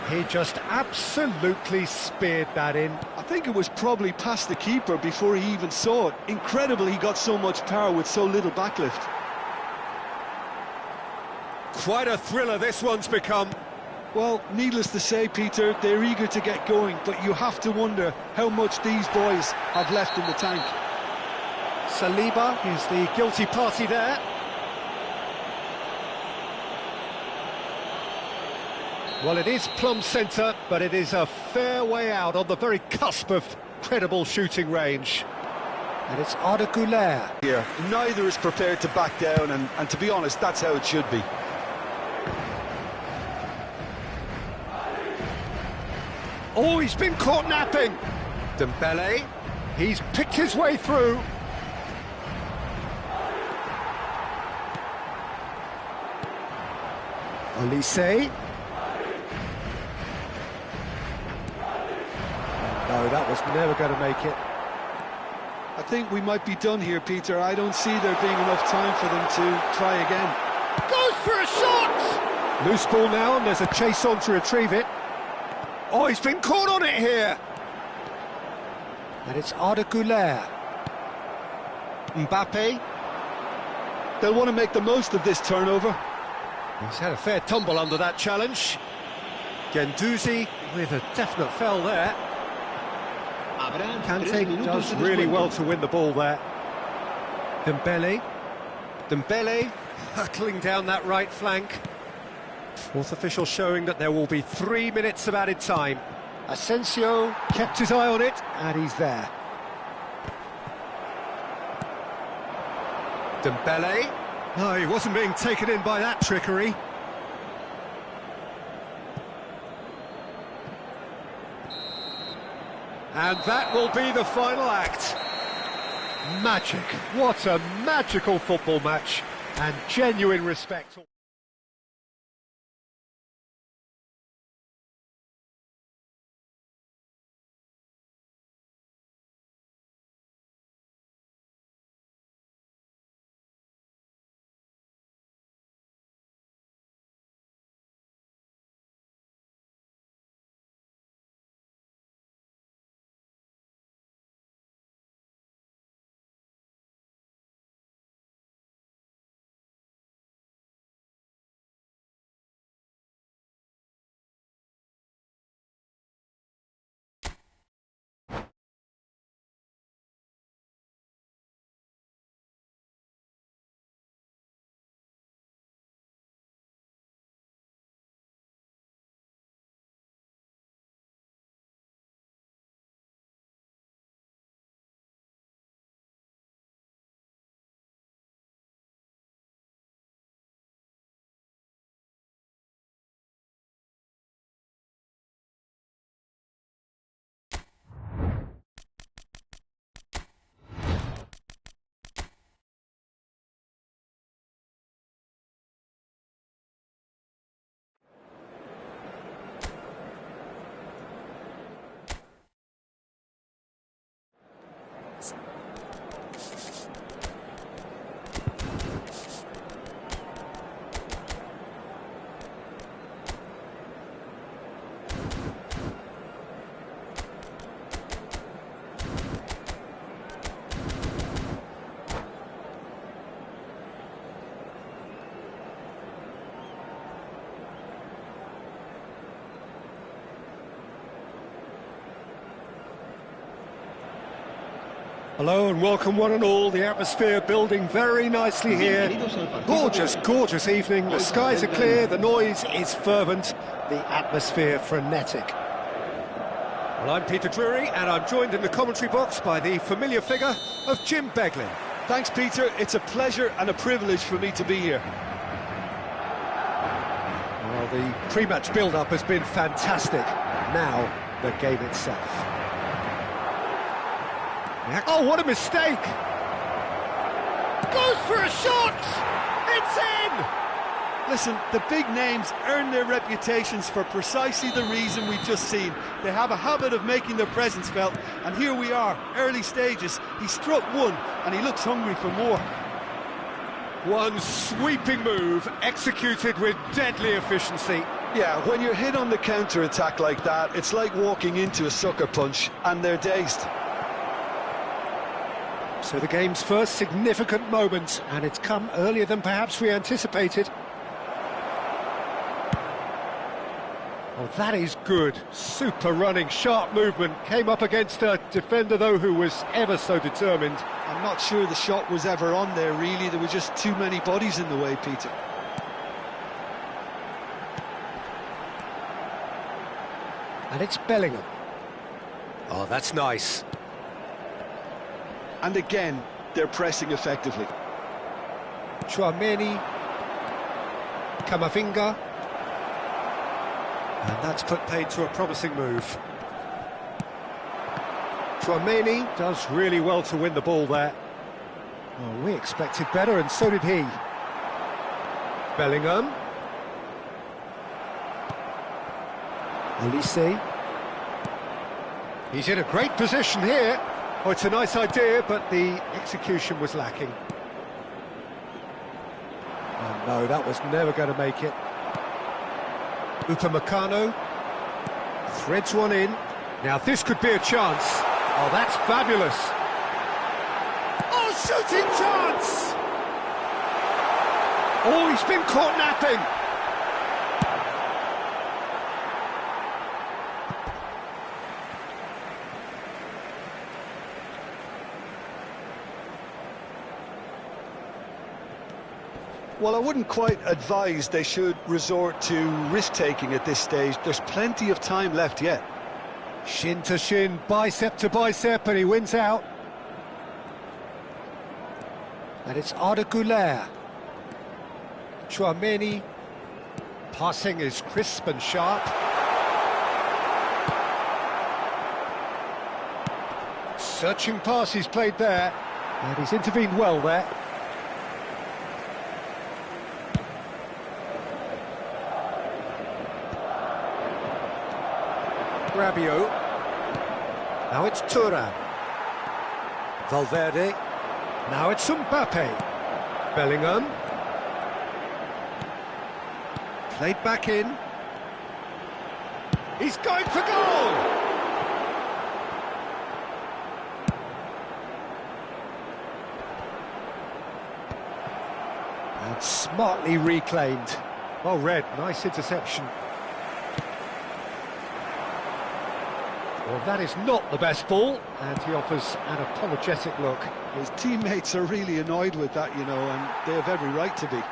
He just absolutely speared that in. I think it was probably past the keeper before he even saw it. Incredible he got so much power with so little backlift. Quite a thriller this one's become. Well, needless to say, Peter, they're eager to get going, but you have to wonder how much these boys have left in the tank. Saliba is the guilty party there. Well, it is plumb centre, but it is a fair way out on the very cusp of credible shooting range. And it's Arda Güler. Here, neither is prepared to back down, and to be honest, that's how it should be. Oh, he's been caught napping. Dembele, he's picked his way through. Olise. No, that was never going to make it. I think we might be done here, Peter. I don't see there being enough time for them to try again. Goes for a shot! Loose ball now, and there's a chase on to retrieve it. Oh, he's been caught on it here! And it's Arda Güler. Mbappe. They'll want to make the most of this turnover. He's had a fair tumble under that challenge. Guendouzi with a definite foul there. Kante does really well to win the ball there. Dembele. Dembele hurtling down that right flank. Fourth official showing that there will be 3 minutes of added time. Asensio kept his eye on it, and he's there. Dembele. No, he wasn't being taken in by that trickery. And that will be the final act. Magic. What a magical football match. And genuine respect. Hello and welcome one and all, the atmosphere building very nicely here. Gorgeous, gorgeous evening, the skies are clear, the noise is fervent, the atmosphere frenetic. Well, I'm Peter Drury and I'm joined in the commentary box by the familiar figure of Jim Beglin. Thanks, Peter. It's a pleasure and a privilege for me to be here. Well, the pre-match build-up has been fantastic. Now, the game itself. Oh, what a mistake! Goes for a shot! It's in! Listen, the big names earn their reputations for precisely the reason we've just seen. They have a habit of making their presence felt, and here we are, early stages. He struck one, and he looks hungry for more. One sweeping move, executed with deadly efficiency. Yeah, when you're hit on the counter-attack like that, it's like walking into a sucker punch, and they're dazed. So the game's first significant moment, and it's come earlier than perhaps we anticipated. Oh, that is good. Super running, sharp movement. Came up against a defender, though, who was ever so determined. I'm not sure the shot was ever on there, really. There were just too many bodies in the way, Peter. And it's Bellingham. Oh, that's nice. And again, they're pressing effectively. Chouameni. Camavinga. And that's put paid to a promising move. Chouameni does really well to win the ball there. Well, we expected better, and so did he. Bellingham. Olise. He's in a great position here. Oh, it's a nice idea, but the execution was lacking. Oh no, that was never going to make it. Upamecano threads one in. Now this could be a chance. Oh, that's fabulous. Oh, shooting chance! Oh, he's been caught napping. Well, I wouldn't quite advise they should resort to risk-taking at this stage. There's plenty of time left yet. Shin to shin, bicep to bicep, and he wins out. And it's Arda Güler. Chouameni. Passing is crisp and sharp. Searching pass he's played there. And he's intervened well there. Rabiot. Now it's Thuram. Valverde. Now it's Mbappe. Bellingham. Played back in. He's going for goal! And smartly reclaimed. Well read, nice interception. Well, that is not the best ball, and he offers an apologetic look. His teammates are really annoyed with that, you know, and they have every right to be.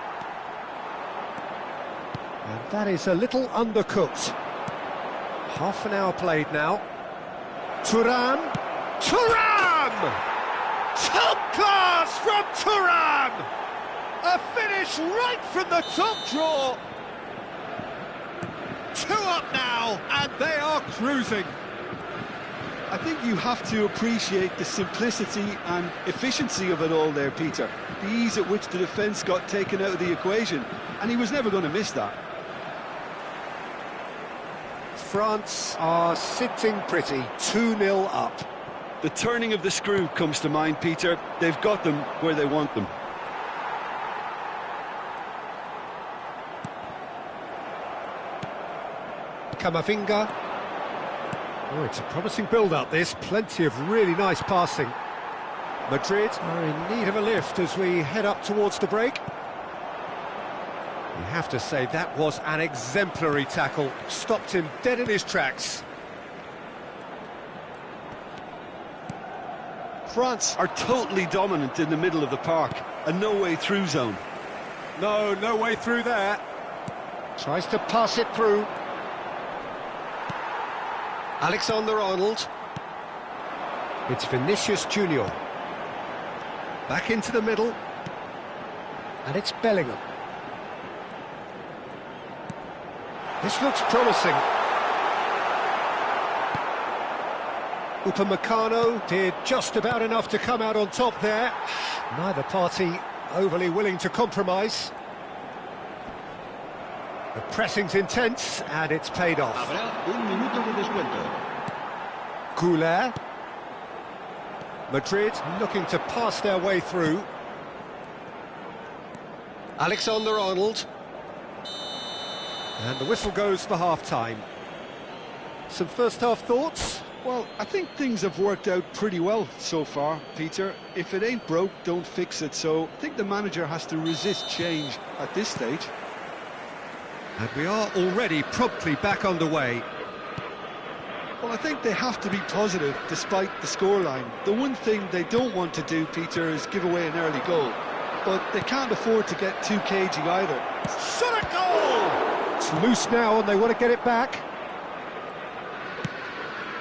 And that is a little undercooked. Half an hour played now. Thuram! Thuram! Top class from Thuram! A finish right from the top draw! 2 up now, and they are cruising. I think you have to appreciate the simplicity and efficiency of it all there, Peter. The ease at which the defence got taken out of the equation, and he was never going to miss that. France are sitting pretty, 2-0 up. The turning of the screw comes to mind, Peter. They've got them where they want them. Camavinga. Oh, it's a promising build-up, this. Plenty of really nice passing. Madrid are in need of a lift as we head up towards the break. You have to say that was an exemplary tackle. Stopped him dead in his tracks. France are totally dominant in the middle of the park. A no-way-through zone. No way through there. Tries to pass it through. Alexander-Arnold. It's Vinicius Junior. Back into the middle. And it's Bellingham. This looks promising. Upamecano did just about enough to come out on top there. Neither party overly willing to compromise. The pressing's intense and it's paid off. Habrá un minuto de descuento. Goulet. Madrid looking to pass their way through. Alexander-Arnold. And the whistle goes for half-time. Some first-half thoughts? Well, I think things have worked out pretty well so far, Peter. If it ain't broke, don't fix it. So I think the manager has to resist change at this stage. And we are already promptly back underway. Well, I think they have to be positive despite the scoreline. The one thing they don't want to do, Peter, is give away an early goal. But they can't afford to get too cagey either. Shot a goal! It's loose now and they want to get it back.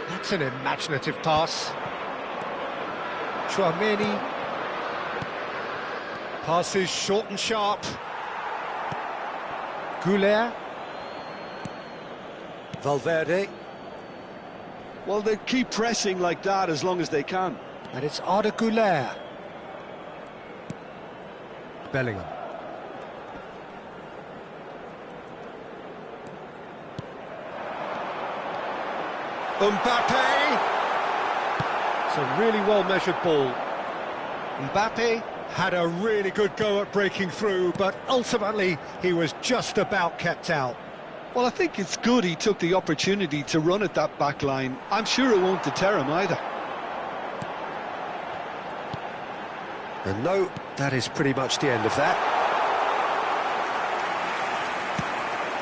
That's an imaginative pass. Tchouaméni. Passes short and sharp. Goulet. Valverde. Well, they keep pressing like that as long as they can. And it's Arda Goulet. Bellingham. Mbappe! It's a really well-measured ball. Mbappe had a really good go at breaking through, but ultimately he was just about kept out. Well, I think it's good he took the opportunity to run at that back line. I'm sure it won't deter him either. And no, that is pretty much the end of that.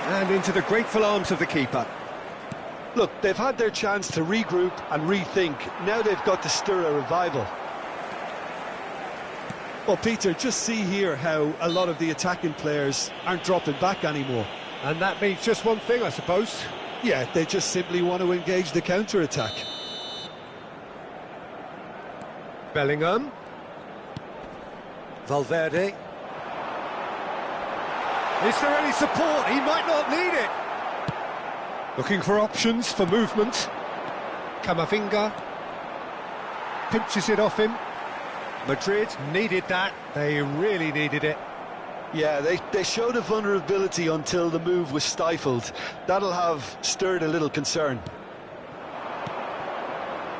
And into the grateful arms of the keeper. Look, they've had their chance to regroup and rethink. Now they've got to stir a revival. Well, Peter, just see here how a lot of the attacking players aren't dropping back anymore. And that means just one thing, I suppose. Yeah, they just simply want to engage the counter-attack. Bellingham. Valverde. Is there any support? He might not need it. Looking for options for movement. Camavinga. Pinches it off him. Madrid needed that. They really needed it. Yeah, they showed a vulnerability until the move was stifled. That'll have stirred a little concern.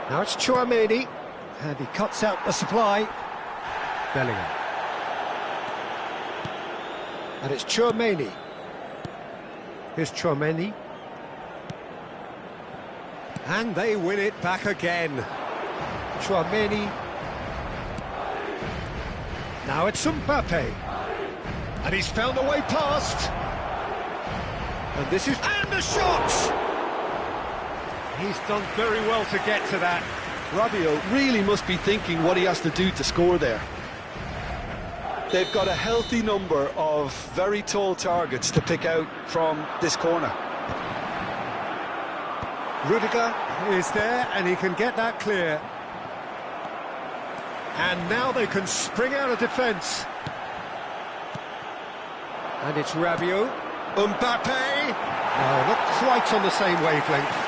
Now it's Tchouaméni, and he cuts out the supply. Bellingham. And it's Tchouaméni. Here's Tchouaméni. And they win it back again. Tchouaméni. Now it's Mbappe. And he's found a way past. And this is... And the shot! He's done very well to get to that. Rabiot really must be thinking what he has to do to score there. They've got a healthy number of very tall targets to pick out from this corner. Rudiger is there, and he can get that clear. And now they can spring out of defence. And it's Rabiot. Mbappe! No, not quite on the same wavelength.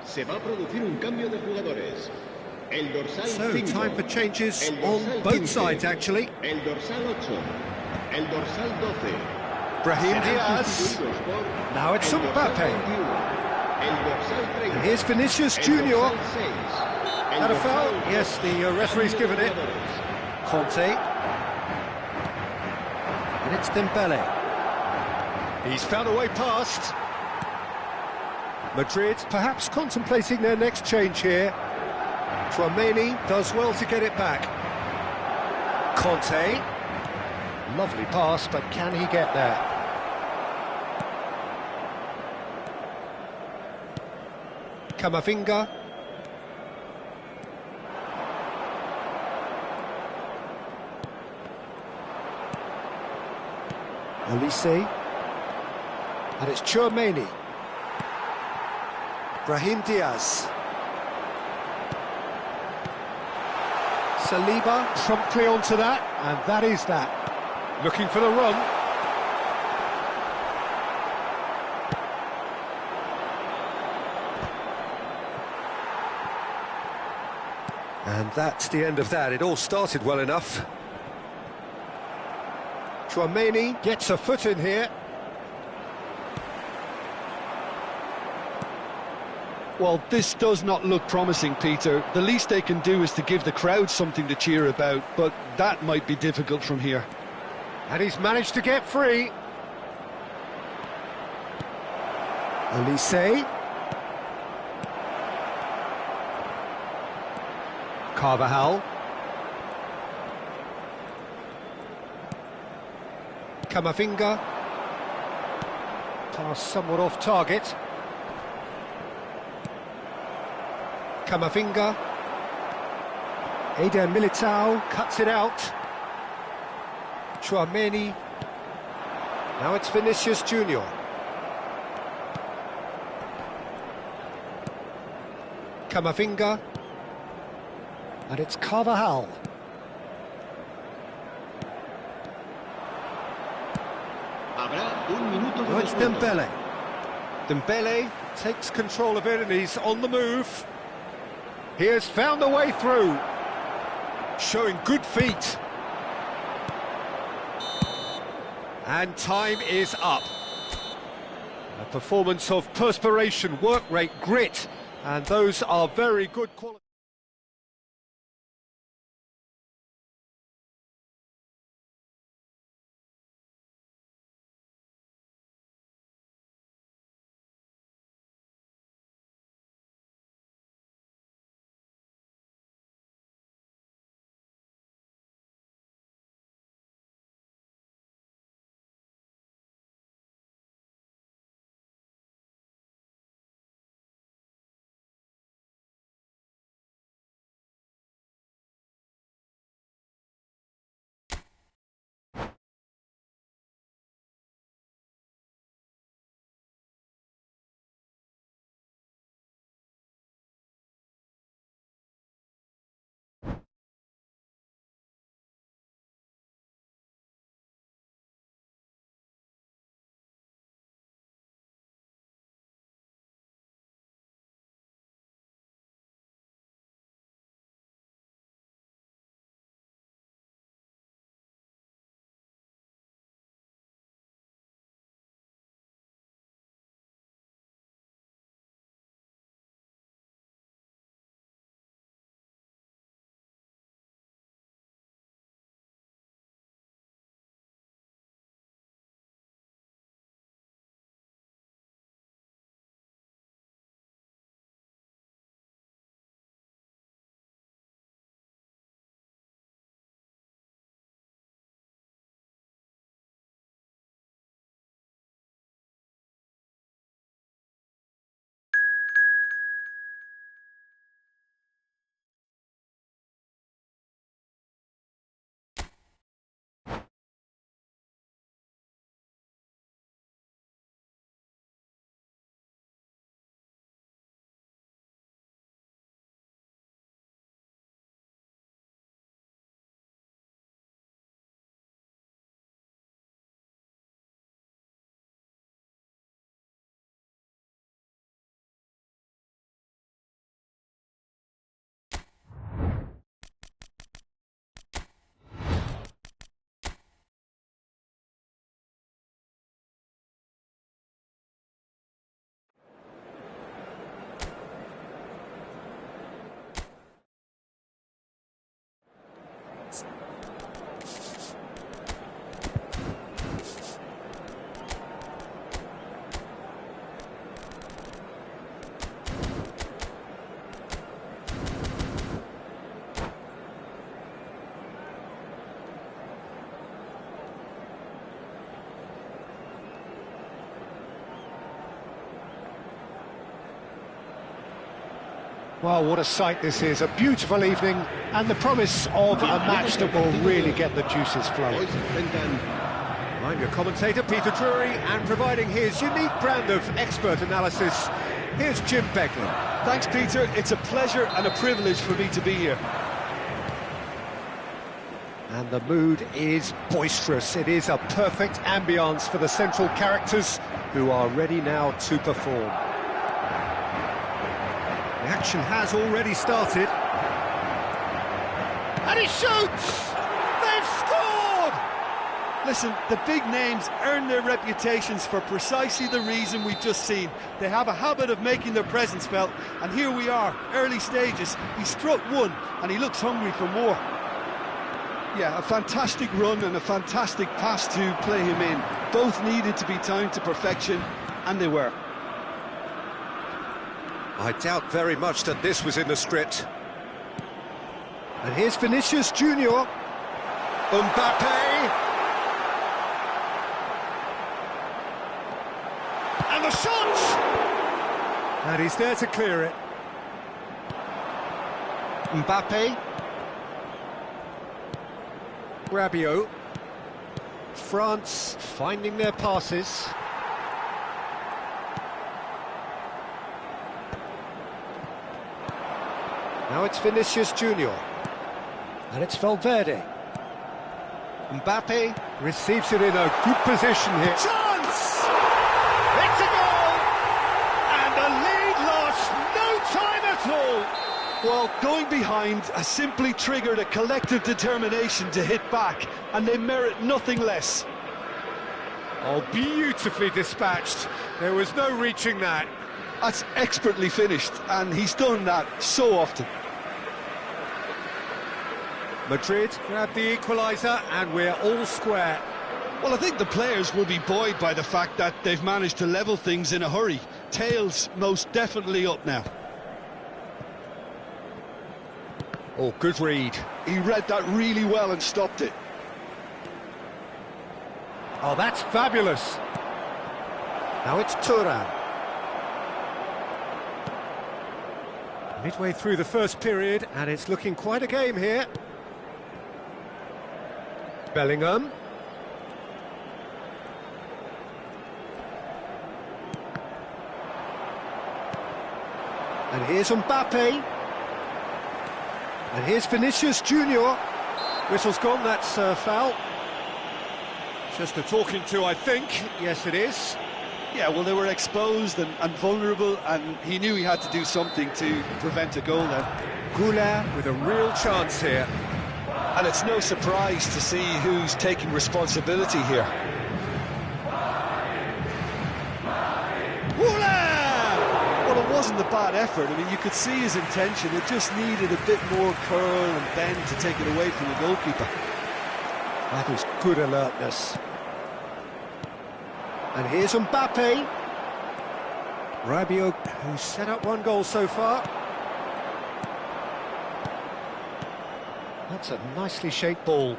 Se va a producir un cambio de jugadores. El dorsal 5. Time for changes on both sides, actually. El dorsal 8. El dorsal 12. Brahim Diaz. Now it's Mbappe. El dorsal 30. And here's Vinicius Junior. Had a foul? Yes, the referee's given it. Conte. And it's Dembele. He's found a way past. Madrid perhaps contemplating their next change here. Tchouaméni does well to get it back. Conte. Lovely pass, but can he get there? Camavinga. Olise. And it's Tchouaméni. Brahim Diaz. Saliba promptly onto that, and that is that. Looking for the run. And that's the end of that. It all started well enough. Tchouaméni gets a foot in here. Well, this does not look promising, Peter. The least they can do is to give the crowd something to cheer about, but that might be difficult from here. And he's managed to get free. Olise. Carvajal. Camavinga. Pass somewhat off target. Camavinga. Eder Militao cuts it out. Tchouaméni. Now it's Vinicius Junior. Camavinga. And it's Carvajal. Now it's Dembele. Dembele takes control of it and he's on the move. He has found a way through. Showing good feet. And time is up. A performance of perspiration, work rate, grit, and those are very good qualities. Well, what a sight this is, a beautiful evening, and the promise of a match that will really get the juices flowing. I'm your commentator, Peter Drury, and providing his unique brand of expert analysis, here's Jim Beglin. Thanks, Peter. It's a pleasure and a privilege for me to be here. And the mood is boisterous. It is a perfect ambience for the central characters who are ready now to perform. The action has already started. And he shoots! They've scored! Listen, the big names earn their reputations for precisely the reason we've just seen. They have a habit of making their presence felt, and here we are, early stages. He struck one, and he looks hungry for more. Yeah, a fantastic run and a fantastic pass to play him in. Both needed to be timed to perfection, and they were. I doubt very much that this was in the script. And here's Vinicius Junior. Mbappe. And the shot! And he's there to clear it. Mbappe. Rabiot. France finding their passes. Now it's Vinicius Junior. And it's Valverde. Mbappe receives it in a good position here. Chance! It's a goal! And the lead lost no time at all! Well, going behind has simply triggered a collective determination to hit back, and they merit nothing less. Oh, beautifully dispatched. There was no reaching that. That's expertly finished, and he's done that so often. Madrid grab the equaliser, and we're all square. Well, I think the players will be buoyed by the fact that they've managed to level things in a hurry. Tails most definitely up now. Oh, good read. He read that really well and stopped it. Oh, that's fabulous. Now it's Thuram. Midway through the first period, and it's looking quite a game here. Bellingham. And here's Mbappe. And here's Vinicius Junior. Whistle's gone, that's foul. Just a talking to, I think. Yes, it is. Yeah, well, they were exposed and vulnerable, and he knew he had to do something to prevent a goal then. Goulart with a real chance here. And it's no surprise to see who's taking responsibility here. Well, it wasn't a bad effort. I mean, you could see his intention. It just needed a bit more curl and bend to take it away from the goalkeeper. That was good alertness. And here's Mbappe. Rabiot, who's set up one goal so far. That's a nicely shaped ball.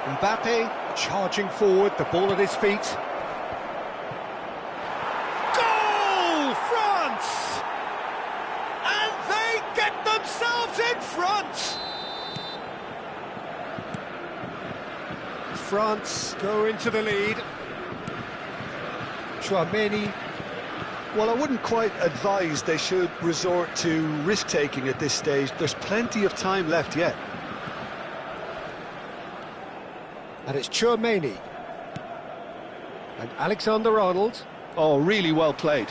Mbappe charging forward, the ball at his feet. Goal! France! And they get themselves in front! France go into the lead. Chouameni. Well, I wouldn't quite advise they should resort to risk-taking at this stage. There's plenty of time left yet. And it's Chouameni. And Alexander-Arnold. Oh, really well played.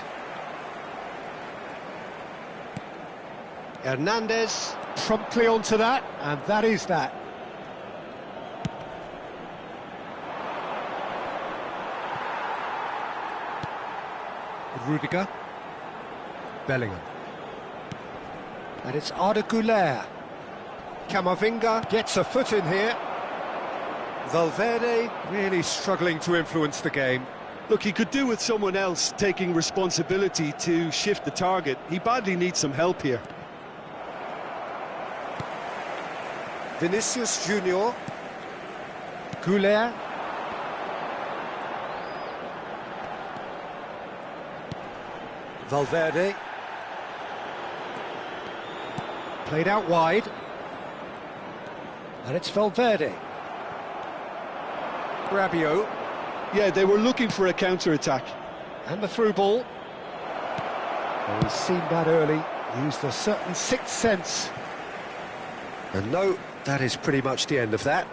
Hernandez promptly onto that, and that is that. Rudiger. Bellingham. And it's Arda Güler. Camavinga gets a foot in here. Valverde really struggling to influence the game. Look, he could do with someone else taking responsibility to shift the target. He badly needs some help here. Vinicius Junior. Güler. Valverde. Played out wide. And it's Valverde. Rabiot. Yeah, they were looking for a counter-attack. And the through ball. Well, he's seen that early, used a certain sixth sense. And no, that is pretty much the end of that.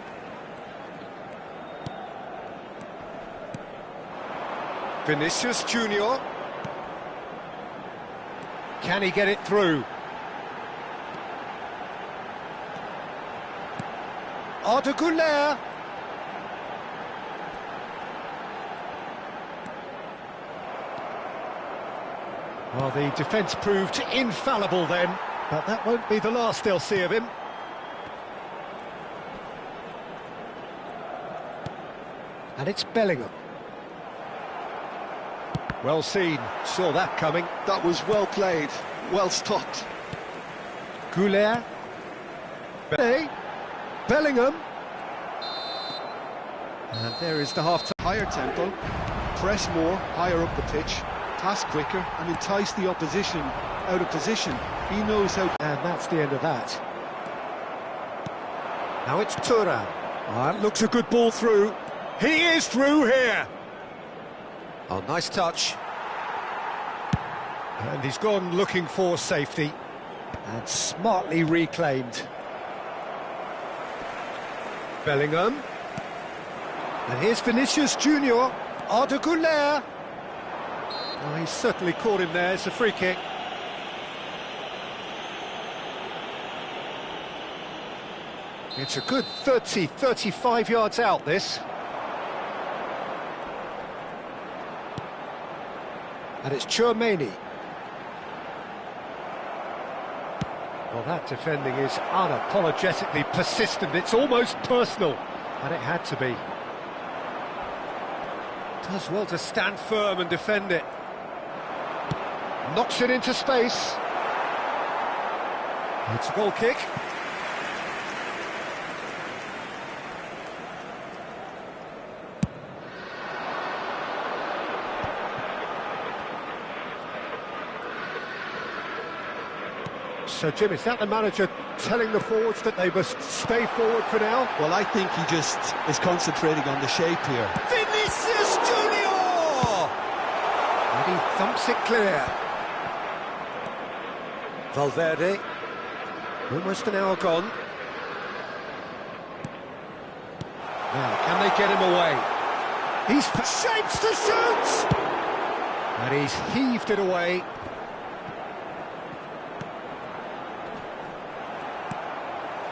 Vinicius Junior. Can he get it through? Arda Güler. Well, the defence proved infallible then, but that won't be the last they'll see of him. And it's Bellingham. Well seen, saw that coming. That was well played, well stopped. Güler. Bellingham. And there is the half-time. Higher tempo, press more, higher up the pitch, pass quicker and entice the opposition out of position. He knows how... And that's the end of that. Now it's Thuram. Oh, that looks a good ball through. He is through here. Oh, nice touch. And he's gone looking for safety. And smartly reclaimed. Bellingham. And here's Vinicius Junior. Arda Güler. Oh, he's certainly caught him there. It's a free kick. It's a good 30, 35 yards out, this. And it's Tchouaméni. Well, that defending is unapologetically persistent. It's almost personal, and it had to be. Does well to stand firm and defend it. Knocks it into space. It's a goal kick. So, Jim, is that the manager telling the forwards that they must stay forward for now? Well, I think he just is concentrating on the shape here. Vinicius Junior! And he thumps it clear. Valverde. Almost an hour gone. Now, can they get him away? He's shapes to shoot! And he's heaved it away.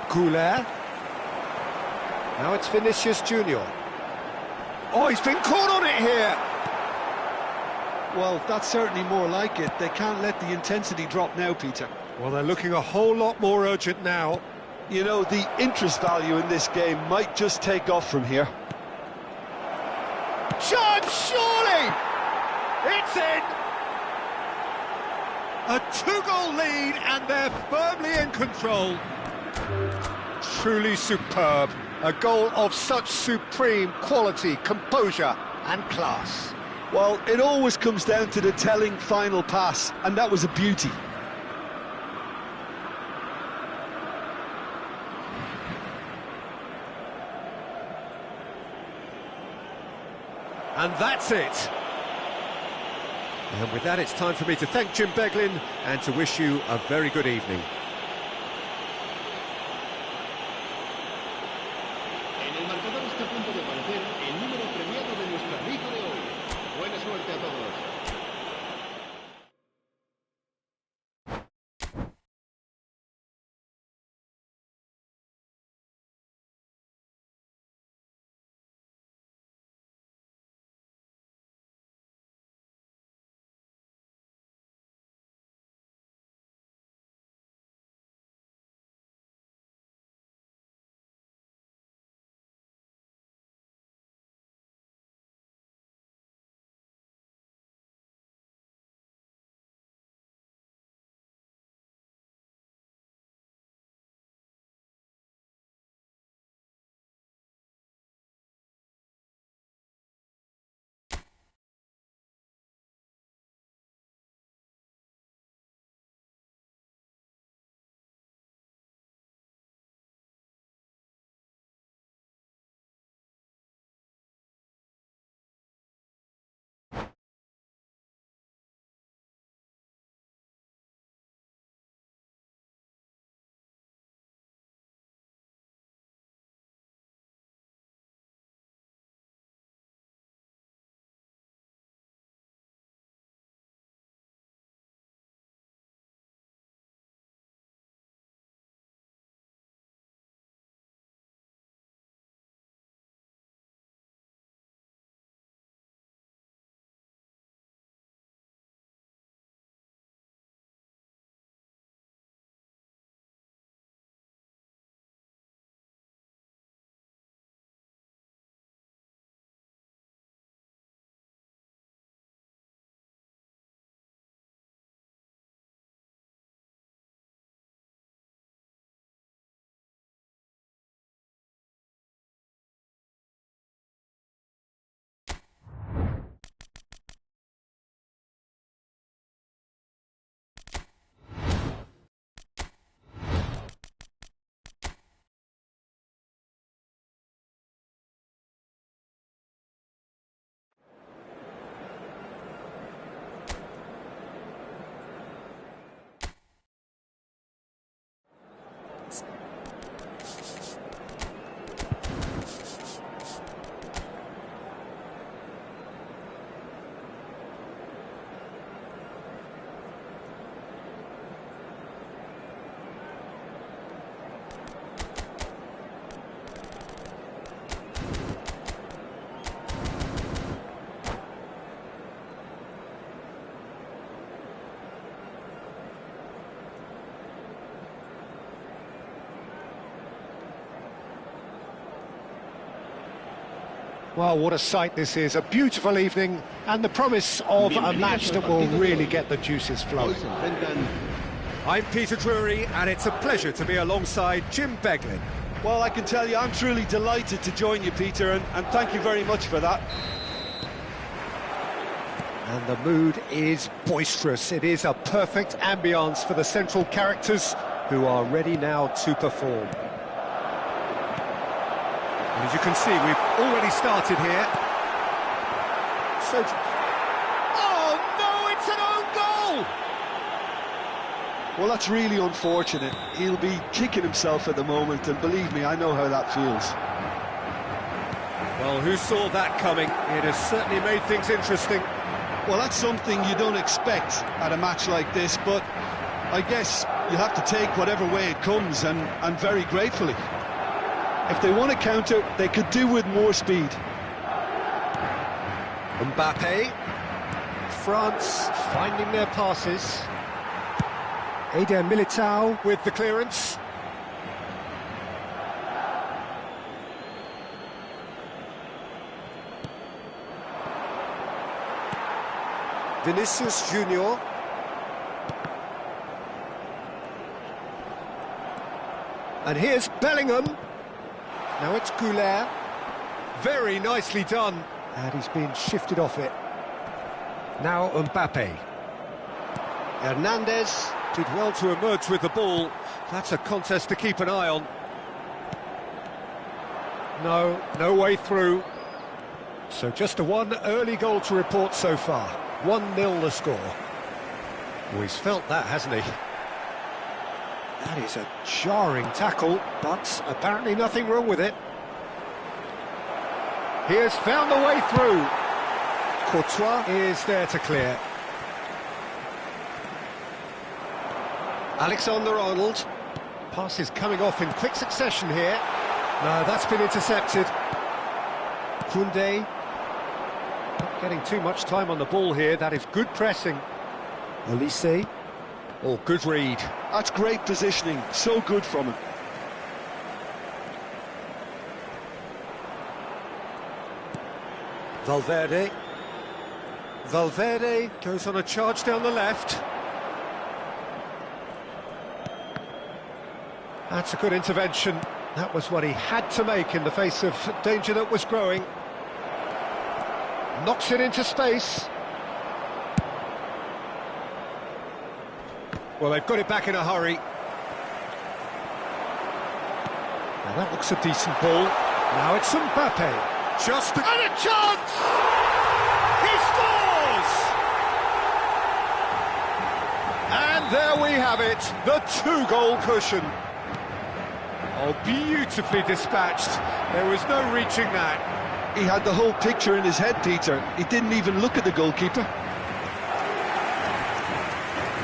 Güler. Now it's Vinicius Junior. Oh, he's been caught on it here! Well, that's certainly more like it. They can't let the intensity drop now, Peter. Well, they're looking a whole lot more urgent now. You know, the interest value in this game might just take off from here. Chance, surely! It's in! A two-goal lead, and they're firmly in control. Truly superb. A goal of such supreme quality, composure and class. Well, it always comes down to the telling final pass, and that was a beauty. And that's it. And with that, it's time for me to thank Jim Beglin and to wish you a very good evening. En el marcador está a punto de aparecer el número premiado de nuestra rifa de hoy. Buena suerte a todos. Well, what a sight this is, a beautiful evening, and the promise of a match that will really get the juices flowing. I'm Peter Drury, and it's a pleasure to be alongside Jim Beglin. Well, I can tell you, I'm truly delighted to join you, Peter, and thank you very much for that. And the mood is boisterous. It is a perfect ambience for the central characters who are ready now to perform. And as you can see, we've already started here. So, oh no, it's an own goal! Well, that's really unfortunate. He'll be kicking himself at the moment, and believe me, I know how that feels. Well, who saw that coming? It has certainly made things interesting. Well, that's something you don't expect at a match like this, but I guess you have to take whatever way it comes, and very gratefully. If they want to counter, they could do with more speed. Mbappe. France finding their passes. Eder Militao with the clearance. Vinicius Junior. And here's Bellingham. Now it's Goulet. Very nicely done. And he's been shifted off it. Now Mbappe. Hernandez did well to emerge with the ball. That's a contest to keep an eye on. No way through. So just one early goal to report so far. 1-0 the score. Oh, he's felt that, hasn't he? That is a jarring tackle, but apparently nothing wrong with it. He has found the way through. Courtois is there to clear. Alexander-Arnold. Pass is coming off in quick succession here. No, that's been intercepted. Koundé. Not getting too much time on the ball here. That is good pressing. Olise. Oh, good read. That's great positioning. So good from him. Valverde. Valverde goes on a charge down the left. That's a good intervention. That was what he had to make in the face of danger that was growing. Knocks it into space. Well, they've got it back in a hurry. Now that looks a decent ball. Now it's Mbappe. And a chance! He scores! And there we have it, the two-goal cushion. Oh, beautifully dispatched. There was no reaching that. He had the whole picture in his head, Peter. He didn't even look at the goalkeeper.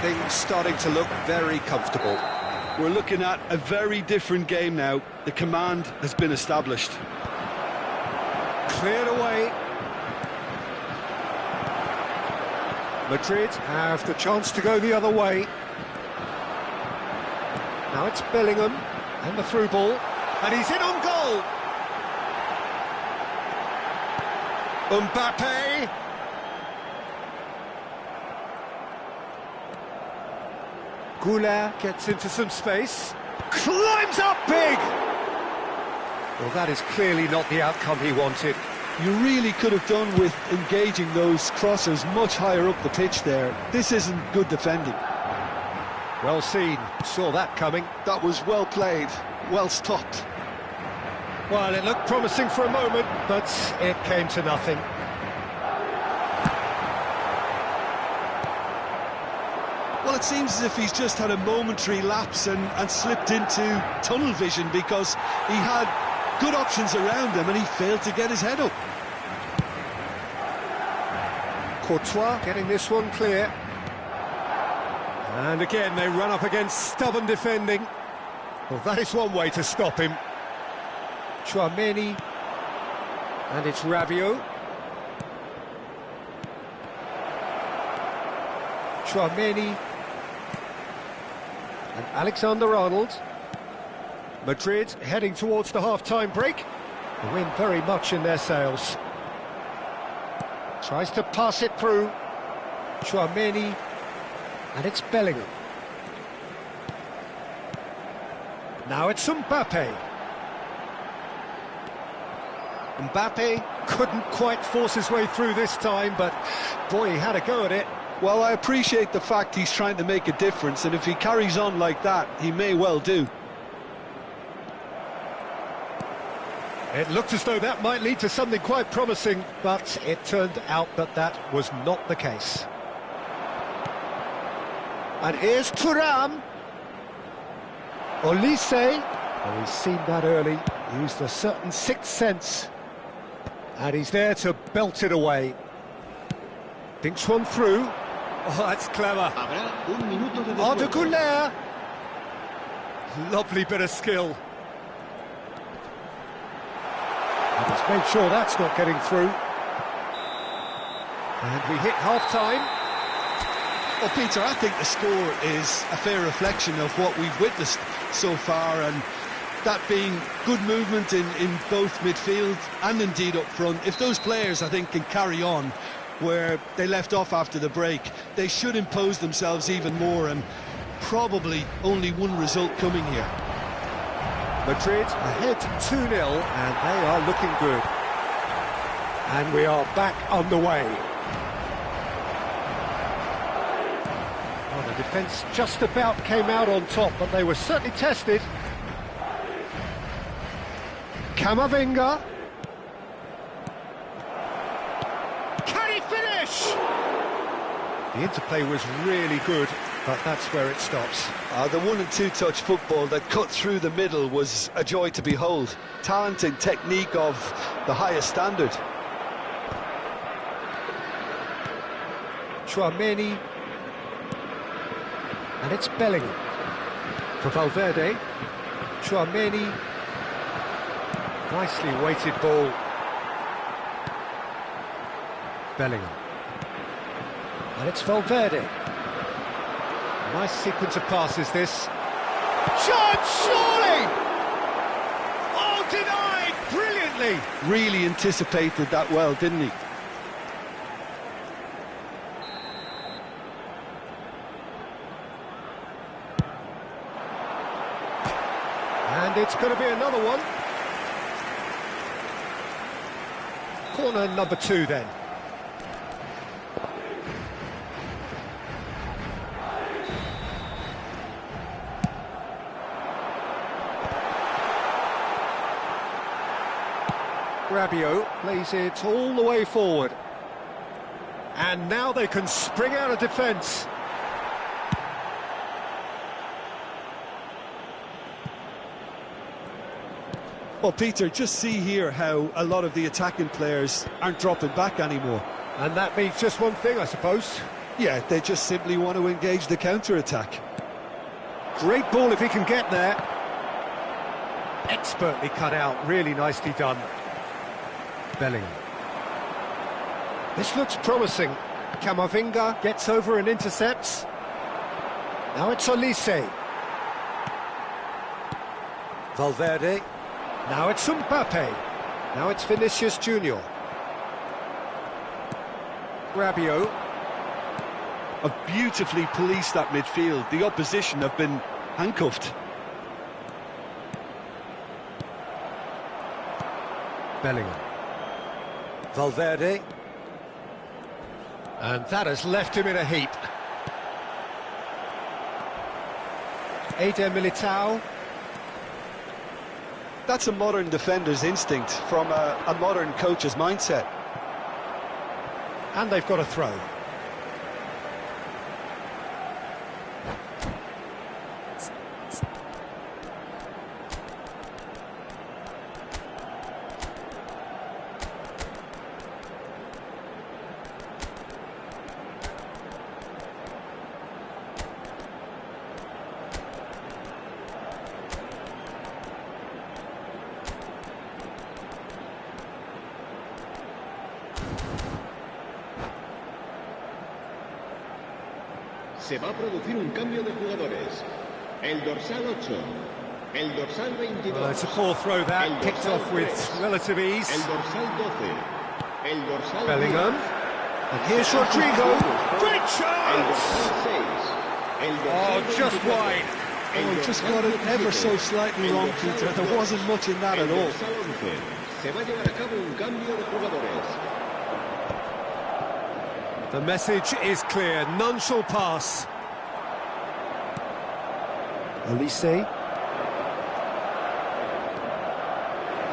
Things starting to look very comfortable. We're looking at a very different game now. The command has been established. Cleared away. Madrid have the chance to go the other way. Now it's Bellingham and the through ball, and he's in on goal. Mbappe. Goulet gets into some space, climbs up big! Well, that is clearly not the outcome he wanted. You really could have done with engaging those crossers much higher up the pitch there. This isn't good defending. Well seen, saw that coming. That was well played, well stopped. Well, it looked promising for a moment, but it came to nothing. Well, it seems as if he's just had a momentary lapse and slipped into tunnel vision, because he had good options around him and he failed to get his head up. Courtois getting this one clear. And again, they run up against stubborn defending. Well, that is one way to stop him. Tchouaméni. And it's Rabiot. Tchouaméni. And Alexander-Arnold. Madrid heading towards the half-time break. The wind very much in their sails. Tries to pass it through. Chouameni. And it's Bellingham. Now it's Mbappe. Mbappe couldn't quite force his way through this time, but boy, he had a go at it. Well, I appreciate the fact he's trying to make a difference, and if he carries on like that, he may well do. It looked as though that might lead to something quite promising, but it turned out that that was not the case. And here's Thuram. Olise. Oh, he's seen that early, used a certain sixth sense. And he's there to belt it away. Thinks one through. Oh, that's clever. Arda Güler. Lovely bit of skill. And he's made sure that's not getting through. And we hit half-time. Well, Peter, I think the score is a fair reflection of what we've witnessed so far, and that being good movement in both midfield and indeed up front. If those players, I think, can carry on where they left off after the break, they should impose themselves even more, and probably only one result coming here. Madrid ahead 2-0, and they are looking good. And we are back on the way. Well, the defence just about came out on top, but they were certainly tested. Camavinga. Can he finish? The interplay was really good, but that's where it stops. The 1- and 2-touch football that cut through the middle was a joy to behold. Talent and technique of the highest standard. Chouameni. And it's Bellingham. For Valverde. Chouameni. Nicely weighted ball. Bellingham. And it's Valverde. Nice sequence of passes, this. Chance, surely! Oh, denied! Brilliantly! Really anticipated that well, didn't he? And it's going to be another one. Corner number 2 then. Rabiot plays it all the way forward. And now they can spring out of defence. Well, Peter, just see here how a lot of the attacking players aren't dropping back anymore. And that means just one thing, I suppose. Yeah, they just simply want to engage the counter-attack. Great ball if he can get there. Expertly cut out, really nicely done. Bellingham. This looks promising. Camavinga gets over and intercepts. Now it's Olise. Valverde. Now it's Mbappe. Now it's Vinicius Junior. Rabiot. Have beautifully policed that midfield. The opposition have been handcuffed. Bellingham. Valverde. And that has left him in a heap. Eder Militao. That's a modern defender's instinct from a modern coach's mindset. And they've got a throw. Se va a producir un cambio de jugadores. El dorsal 8, el dorsal 22. Well, it's a poor throw that, picked off with relative ease. El dorsal 12, el dorsal Bellingham. 10, And here's Rodrigo. Great chance! Oh, just wide. Oh, he just got it ever so slightly wrong, Peter. There wasn't much in that at all. The message is clear. None shall pass. Elise.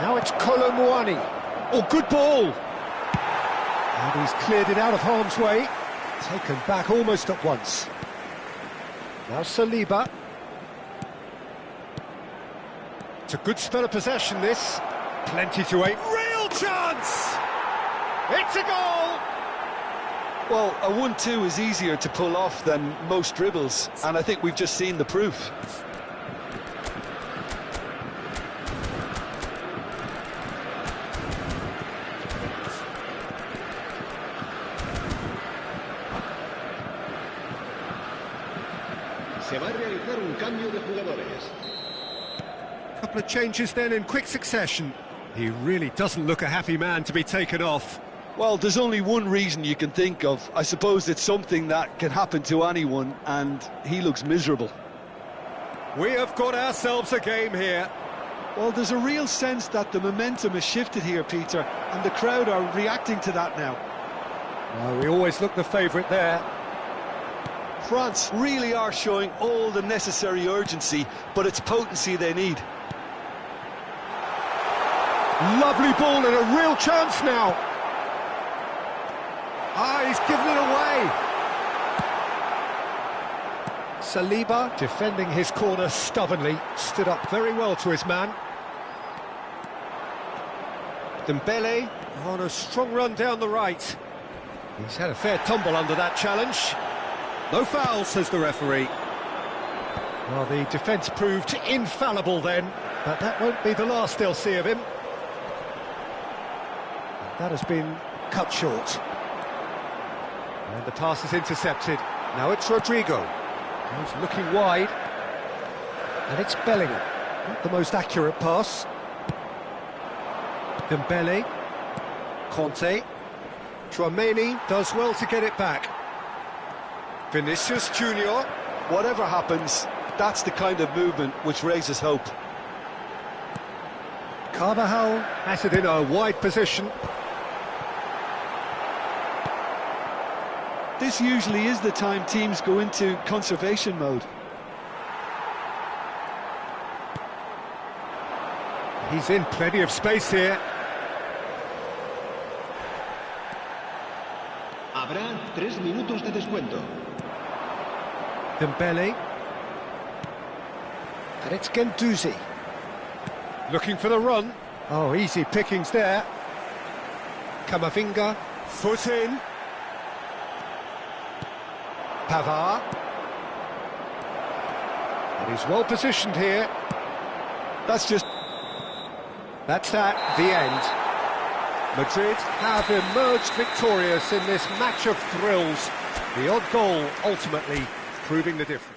Now it's Colomwani. Oh, good ball. And he's cleared it out of harm's way. Taken back almost at once. Now Saliba. It's a good spell of possession, this. Plenty to aim. Real chance! It's a goal! Well, a 1-2 is easier to pull off than most dribbles, and I think we've just seen the proof. Se va a realizar un cambio de jugadores. Couple of changes then in quick succession. He really doesn't look a happy man to be taken off. Well, there's only one reason you can think of. I suppose it's something that can happen to anyone, and he looks miserable. We have got ourselves a game here. Well, there's a real sense that the momentum has shifted here, Peter, and the crowd are reacting to that now. Well, we always look the favourite there. France really are showing all the necessary urgency, but it's potency they need. Lovely ball and a real chance now. Ah, he's given it away. Saliba, defending his corner stubbornly, stood up very well to his man. Dembele on a strong run down the right. He's had a fair tumble under that challenge. No foul, says the referee. Well, the defence proved infallible then, but that won't be the last they'll see of him. That has been cut short. And the pass is intercepted. Now it's Rodrigo. He's looking wide. And it's Bellingham. Not the most accurate pass. Dembele. Conte. Tchouaméni does well to get it back. Vinicius Junior. Whatever happens, that's the kind of movement which raises hope. Carvajal has it in a wide position. This usually is the time teams go into conservation mode. He's in plenty of space here. Habrá 3 minutos de descuento. Dembele. And it's Guendouzi. Looking for the run. Oh, easy pickings there. Camavinga. Foot in. Pavard. And he's well positioned here. That's that, the end. Madrid have emerged victorious in this match of thrills. The odd goal ultimately proving the difference.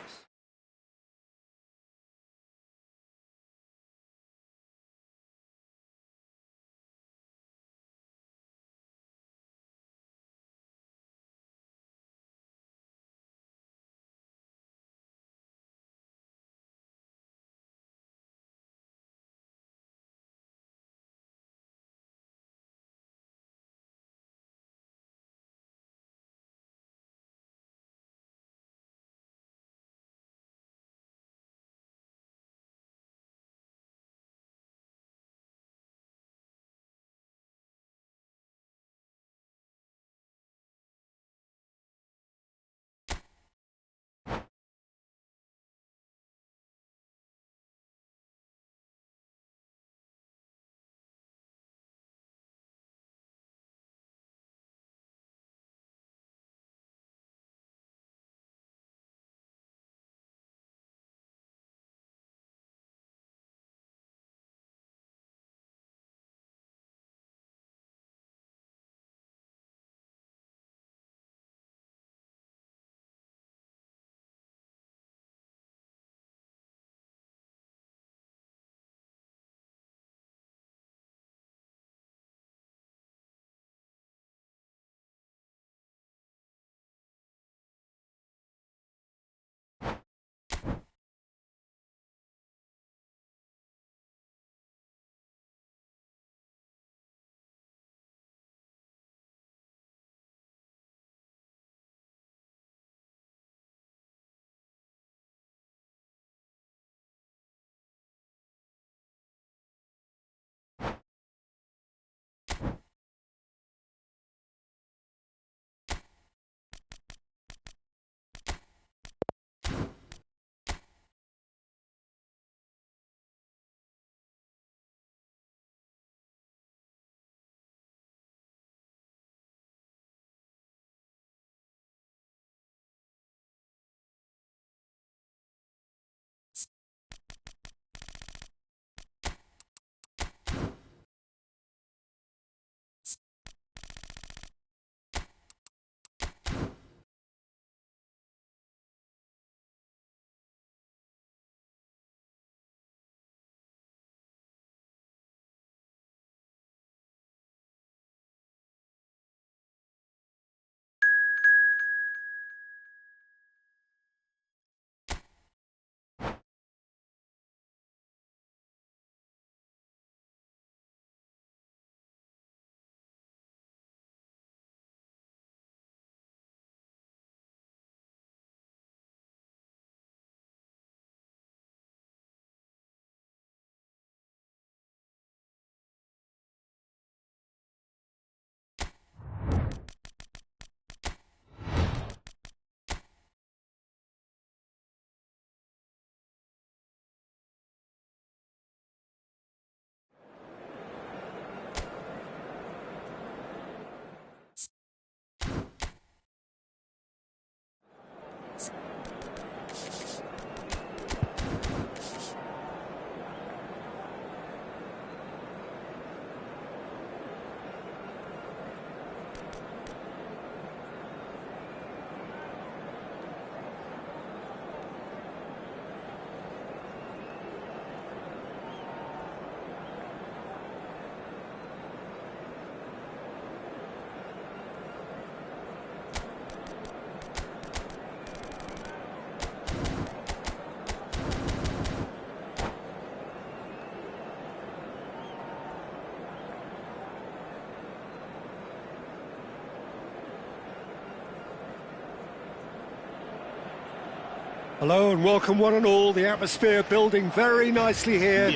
Hello and welcome one and all, the atmosphere building very nicely here.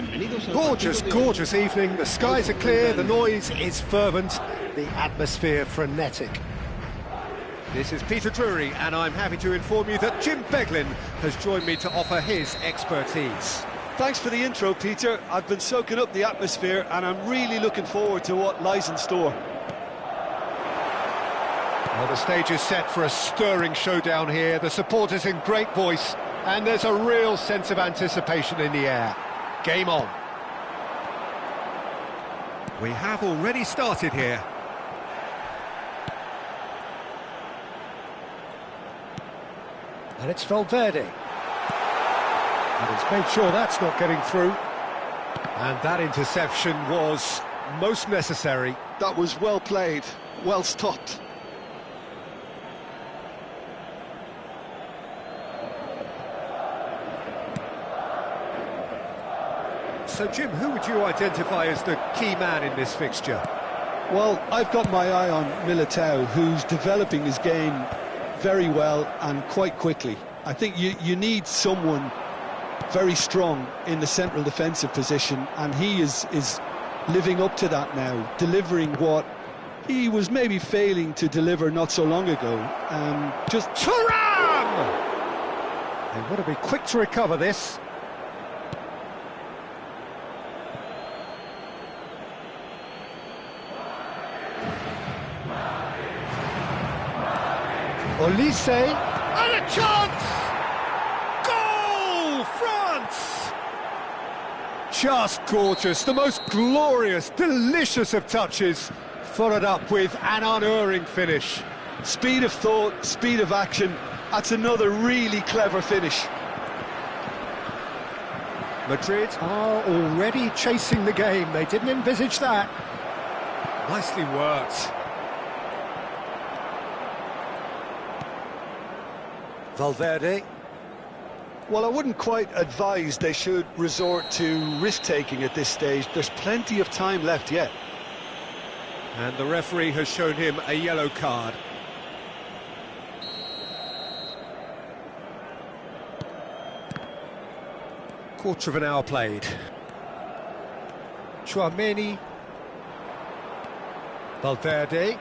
Gorgeous, gorgeous evening, the skies are clear, the noise is fervent, the atmosphere frenetic. This is Peter Drury and I'm happy to inform you that Jim Beglin has joined me to offer his expertise. Thanks for the intro, Peter. I've been soaking up the atmosphere and I'm really looking forward to what lies in store. Well, the stage is set for a stirring showdown here, the supporters in great voice, and there's a real sense of anticipation in the air. Game on. We have already started here. And it's Valverde. And he's made sure that's not getting through. And that interception was most necessary. That was well played, well stopped. So, Jim, who would you identify as the key man in this fixture? Well, I've got my eye on Militao, who's developing his game very well and quite quickly. I think you need someone very strong in the central defensive position, and he is living up to that now, delivering what he was maybe failing to deliver not so long ago. Just Thuram! They want to be quick to recover this. Olise, and a chance! Goal, France! Just gorgeous, the most glorious, delicious of touches, followed up with an unerring finish. speed of thought, speed of action. That's another really clever finish. Madrid are already chasing the game, they didn't envisage that. Nicely worked. Valverde. Well, I wouldn't quite advise they should resort to risk-taking at this stage. There's plenty of time left yet. And the referee has shown him a yellow card. Quarter of an hour played. Tchouaméni. Valverde.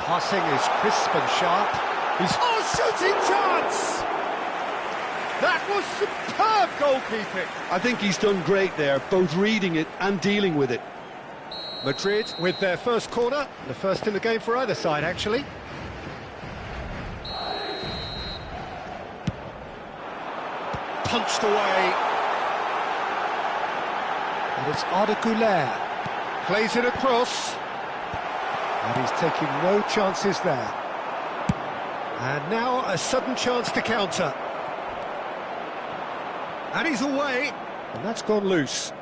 Passing is crisp and sharp. He's shooting chance! That was superb goalkeeping. I think he's done great there, both reading it and dealing with it. Madrid with their first corner, the first in the game for either side, actually. Punched away. And it's Arda Güler. Plays it across. And he's taking no chances there. And now a sudden chance to counter. And he's away. And that's gone loose.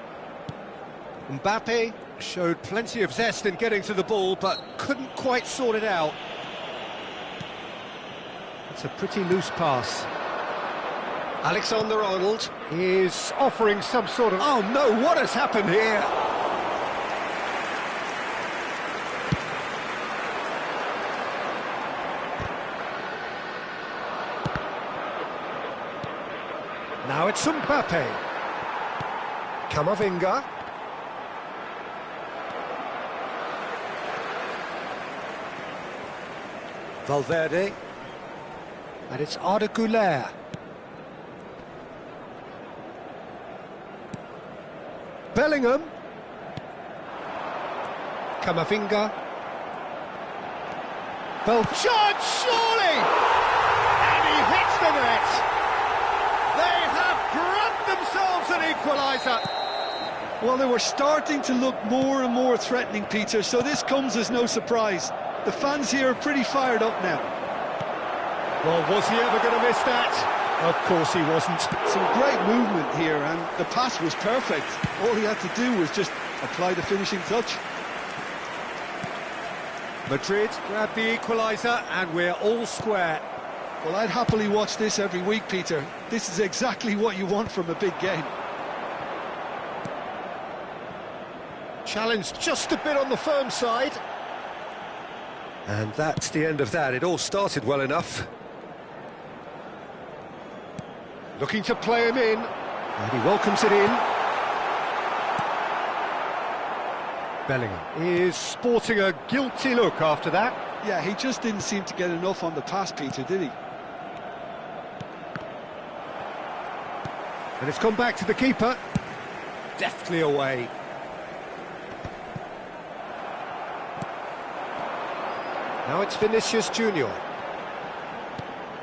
Mbappe showed plenty of zest in getting to the ball, but couldn't quite sort it out. It's a pretty loose pass. Alexander-Arnold is offering some sort of... Oh no, what has happened here? Now it's Mbappe. Camavinga. Valverde. And it's Arda Güler. Bellingham. Camavinga. Shot, surely! And he hits the net! They have grabbed themselves an equaliser! Well, they were starting to look more and more threatening, Peter, so this comes as no surprise. The fans here are pretty fired up now. Well, was he ever going to miss that? Of course he wasn't. Some great movement here, and the pass was perfect. All he had to do was just apply the finishing touch. Madrid grabbed the equaliser, and we're all square. Well, I'd happily watch this every week, Peter. This is exactly what you want from a big game. Challenge just a bit on the firm side. And that's the end of that. It all started well enough. Looking to play him in, and he welcomes it in. Bellingham is sporting a guilty look after that. Yeah, he just didn't seem to get enough on the pass, Peter, did he? And it's come back to the keeper. Deftly away. Now it's Vinicius Junior.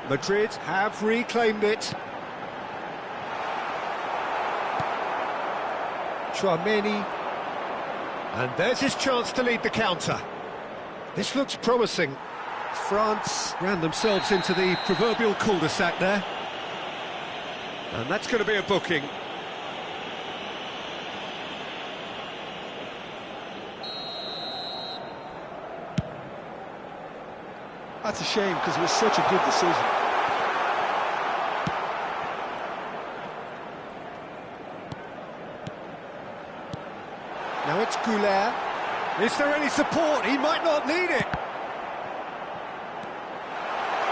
Madrid have reclaimed it. Tchouaméni. And there's his chance to lead the counter. This looks promising. France ran themselves into the proverbial cul-de-sac there. And that's going to be a booking. That's a shame, because it was such a good decision. Now it's Goulet. Is there any support? He might not need it.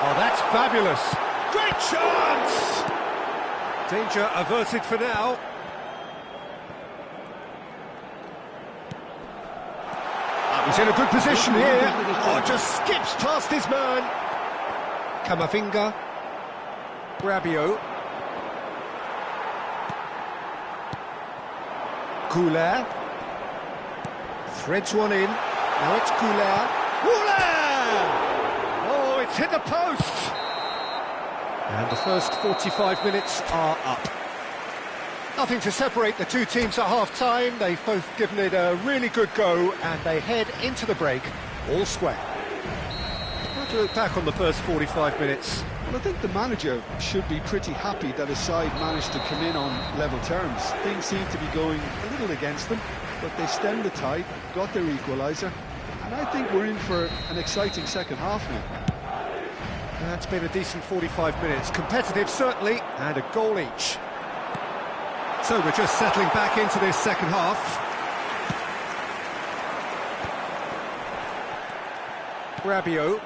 Oh, that's fabulous. Great chance! Danger averted for now. He's in a good position here. Oh, just skips past his man. Camavinga. Rabiot. Goulet. Threads one in. Now it's Goulet. Goulet! Oh, it's hit the post. And the first 45 minutes are up. Nothing to separate the two teams at half-time. They've both given it a really good go, and they head into the break all square. How to look back on the first 45 minutes? Well, I think the manager should be pretty happy that his side managed to come in on level terms. Things seem to be going a little against them, but they stemmed the tide, got their equaliser, and I think we're in for an exciting second half now. That's been a decent 45 minutes. Competitive, certainly, and a goal each. So we're just settling back into this second half. Rabiot.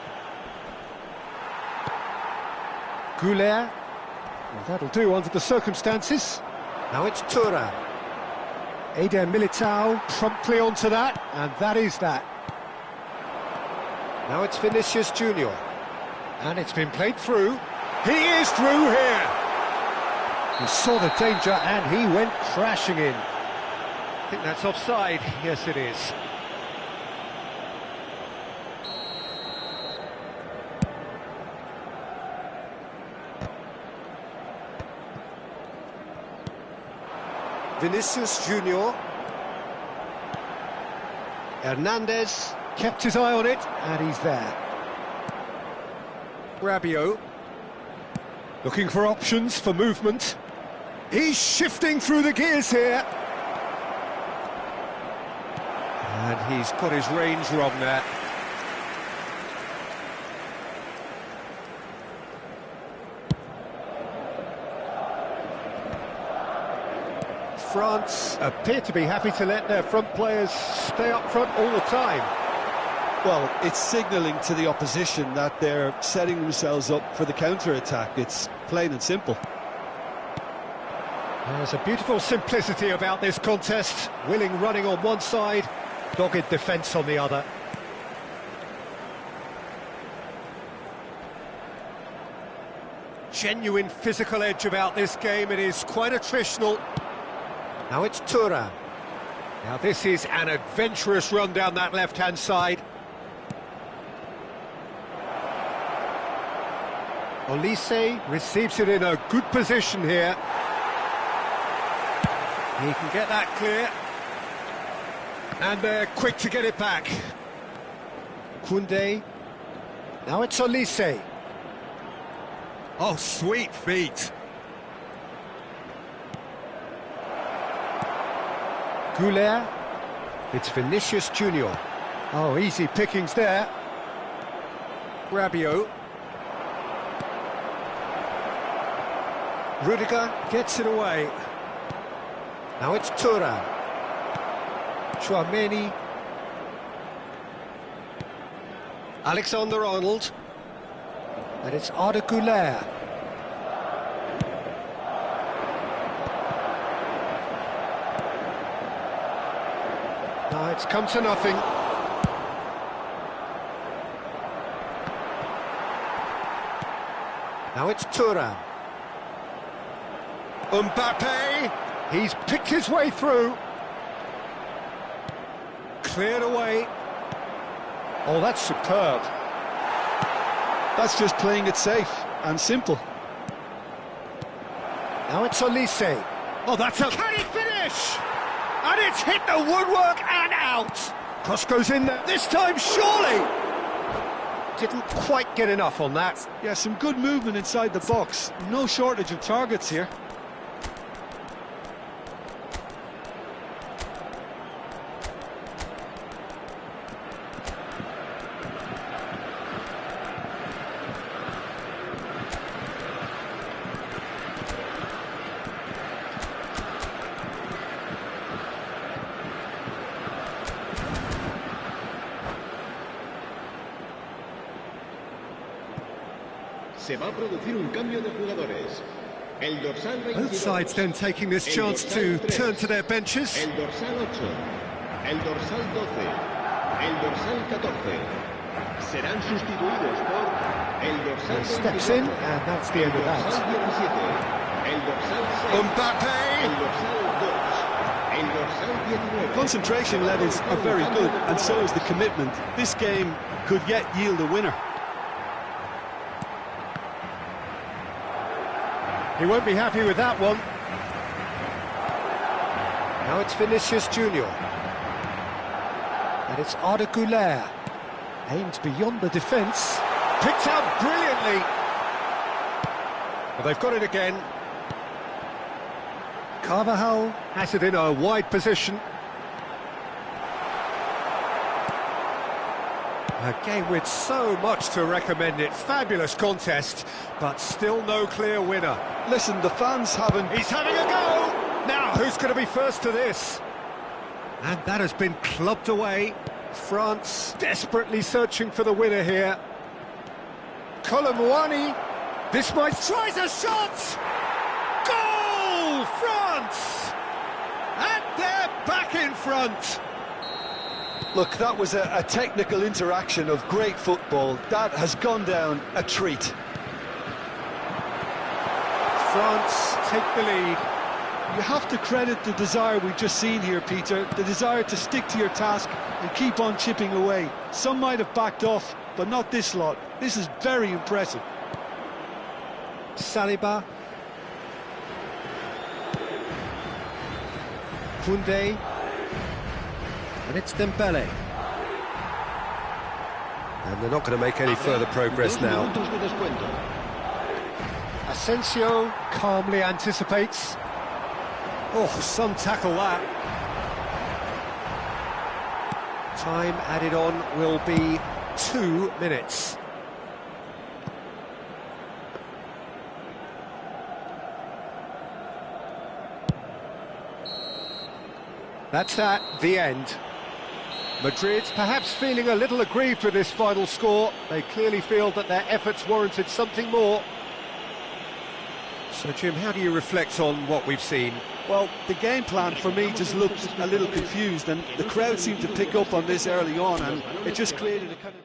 Goulet. Well, that'll do under the circumstances. Now it's Thuram. Eder Militao promptly onto that, and that is that. Now it's Vinicius Junior. And it's been played through. He is through here. He saw the danger and he went crashing in. I think that's offside. Yes, it is. Vinicius Junior. Hernandez kept his eye on it, and he's there. Rabiot. Looking for options for movement. He's shifting through the gears here. And he's got his range wrong there. France appear to be happy to let their front players stay up front all the time. Well, it's signalling to the opposition that they're setting themselves up for the counter-attack. It's plain and simple. There's a beautiful simplicity about this contest. Willing running on one side, dogged defence on the other. Genuine physical edge about this game. It is quite attritional. Now it's Thuram. Now this is an adventurous run down that left-hand side. Olise receives it in a good position here. He can get that clear. And they're quick to get it back. Koundé. Now it's Olise. Oh, sweet feet. Goulet. It's Vinicius Junior. Oh, easy pickings there. Rabiot. Rudiger gets it away. Now it's Thuram. Tchouaméni. Alexander-Arnold. And it's Arda Güler. It's come to nothing. Now it's Thuram. Mbappe, he's picked his way through. Cleared away. Oh, that's superb. That's just playing it safe and simple. Now it's Olise. Oh, that's a... Can he finish? And it's hit the woodwork and out. Cross goes in there. This time, surely. Didn't quite get enough on that. Yeah, some good movement inside the box. No shortage of targets here. Se va a producir un cambio de jugadores. El dorsal 22. Both sides then taking this chance to turn to their benches. El dorsal 8. El dorsal 12. El dorsal 14. Serán sustituidos por el dorsal 24. Steps in, and that's the end of that. El dorsal 17. El dorsal 6. Mbappe! El dorsal 2. El dorsal 19. Concentration levels are very good, and so is the commitment. This game could yet yield a winner. He won't be happy with that one. Now it's Vinicius Junior. And it's Arda Güler. Aimed beyond the defence. Picked out brilliantly. Well, they've got it again. Carvajal has it in a wide position. A game with so much to recommend it. Fabulous contest, but still no clear winner. Listen, the fans haven't... He's having a go! Now, who's going to be first to this? And that has been clubbed away. France desperately searching for the winner here. Colomwani. This might... Tries a shot! Goal! France! And they're back in front. Look, that was a technical interaction of great football. That has gone down a treat. France take the lead. You have to credit the desire we've just seen here, Peter. The desire to stick to your task and keep on chipping away. Some might have backed off, but not this lot. This is very impressive. Saliba. Koundé. And it's Dembele. And they're not going to make any further progress now. Asensio calmly anticipates. Oh, some tackle that. Time added on will be 2 minutes. That's at the end. Madrid perhaps feeling a little aggrieved with this final score. They clearly feel that their efforts warranted something more. So, Jim, how do you reflect on what we've seen? Well, the game plan for me just looked a little confused, and the crowd seemed to pick up on this early on, and it just created a kind of...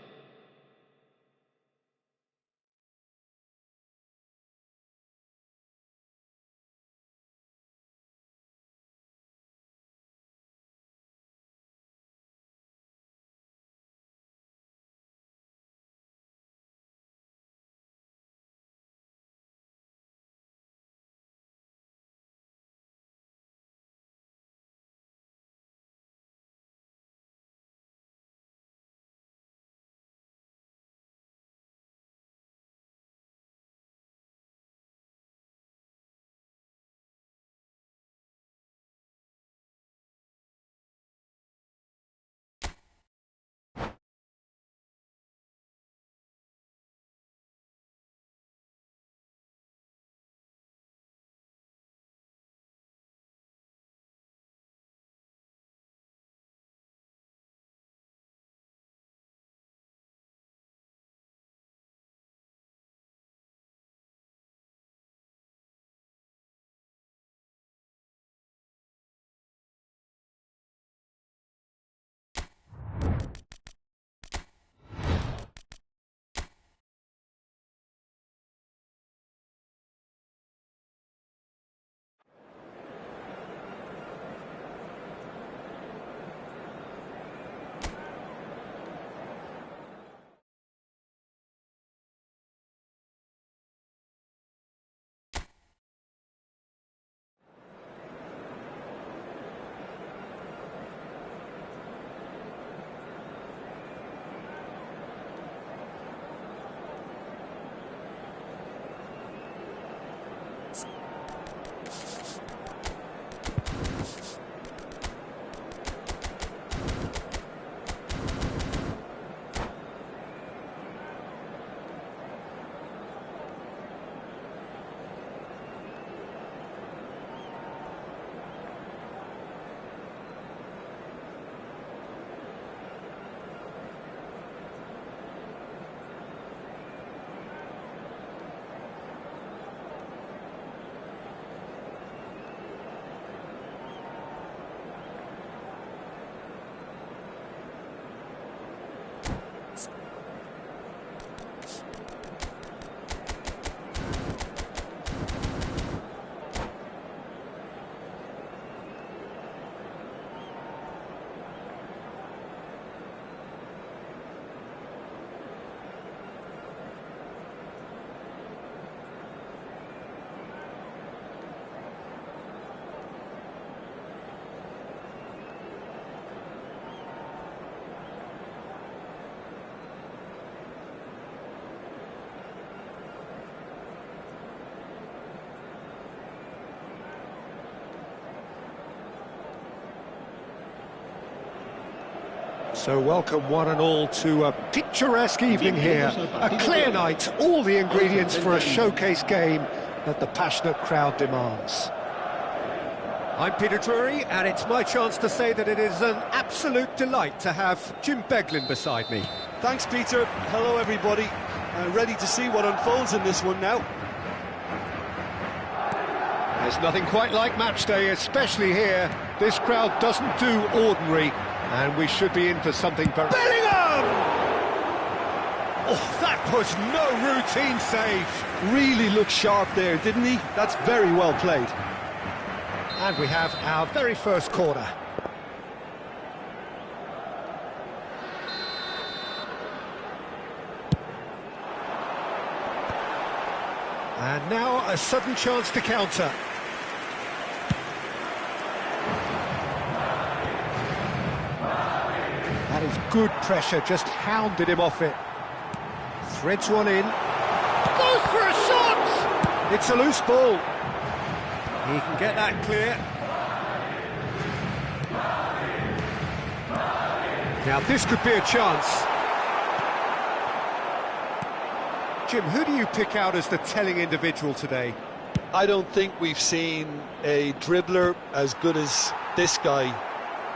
So welcome one and all to a picturesque evening here. A clear night, all the ingredients for a showcase game that the passionate crowd demands. I'm Peter Drury, and it's my chance to say that it is an absolute delight to have Jim Beglin beside me. Thanks, Peter. Hello, everybody. Ready to see what unfolds in this one now. There's nothing quite like match day, especially here. This crowd doesn't do ordinary, and we should be in for something very... Bellingham! Oh, that was no routine save. Really looked sharp there, didn't he? That's very well played. And we have our very first corner. And now a sudden chance to counter. That is good pressure, just hounded him off it. Threads one in. Goes for a shot! It's a loose ball. He can get that clear. Now this could be a chance. Jim, who do you pick out as the telling individual today? I don't think we've seen a dribbler as good as this guy,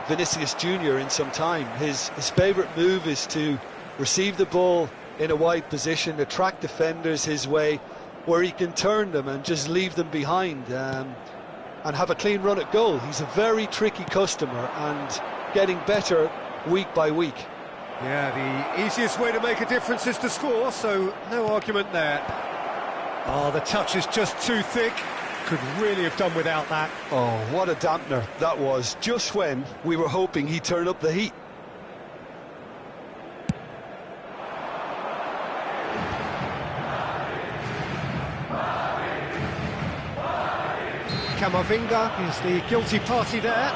Vinicius Junior, in some time. His favourite move is to receive the ball in a wide position, attract defenders his way, where he can turn them and just leave them behind and have a clean run at goal. He's a very tricky customer and getting better week by week. Yeah, the easiest way to make a difference is to score, so no argument there. Oh, the touch is just too thick. Could really have done without that. Oh, what a dampener that was, just when we were hoping he'd turn up the heat. Camavinga is the guilty party there.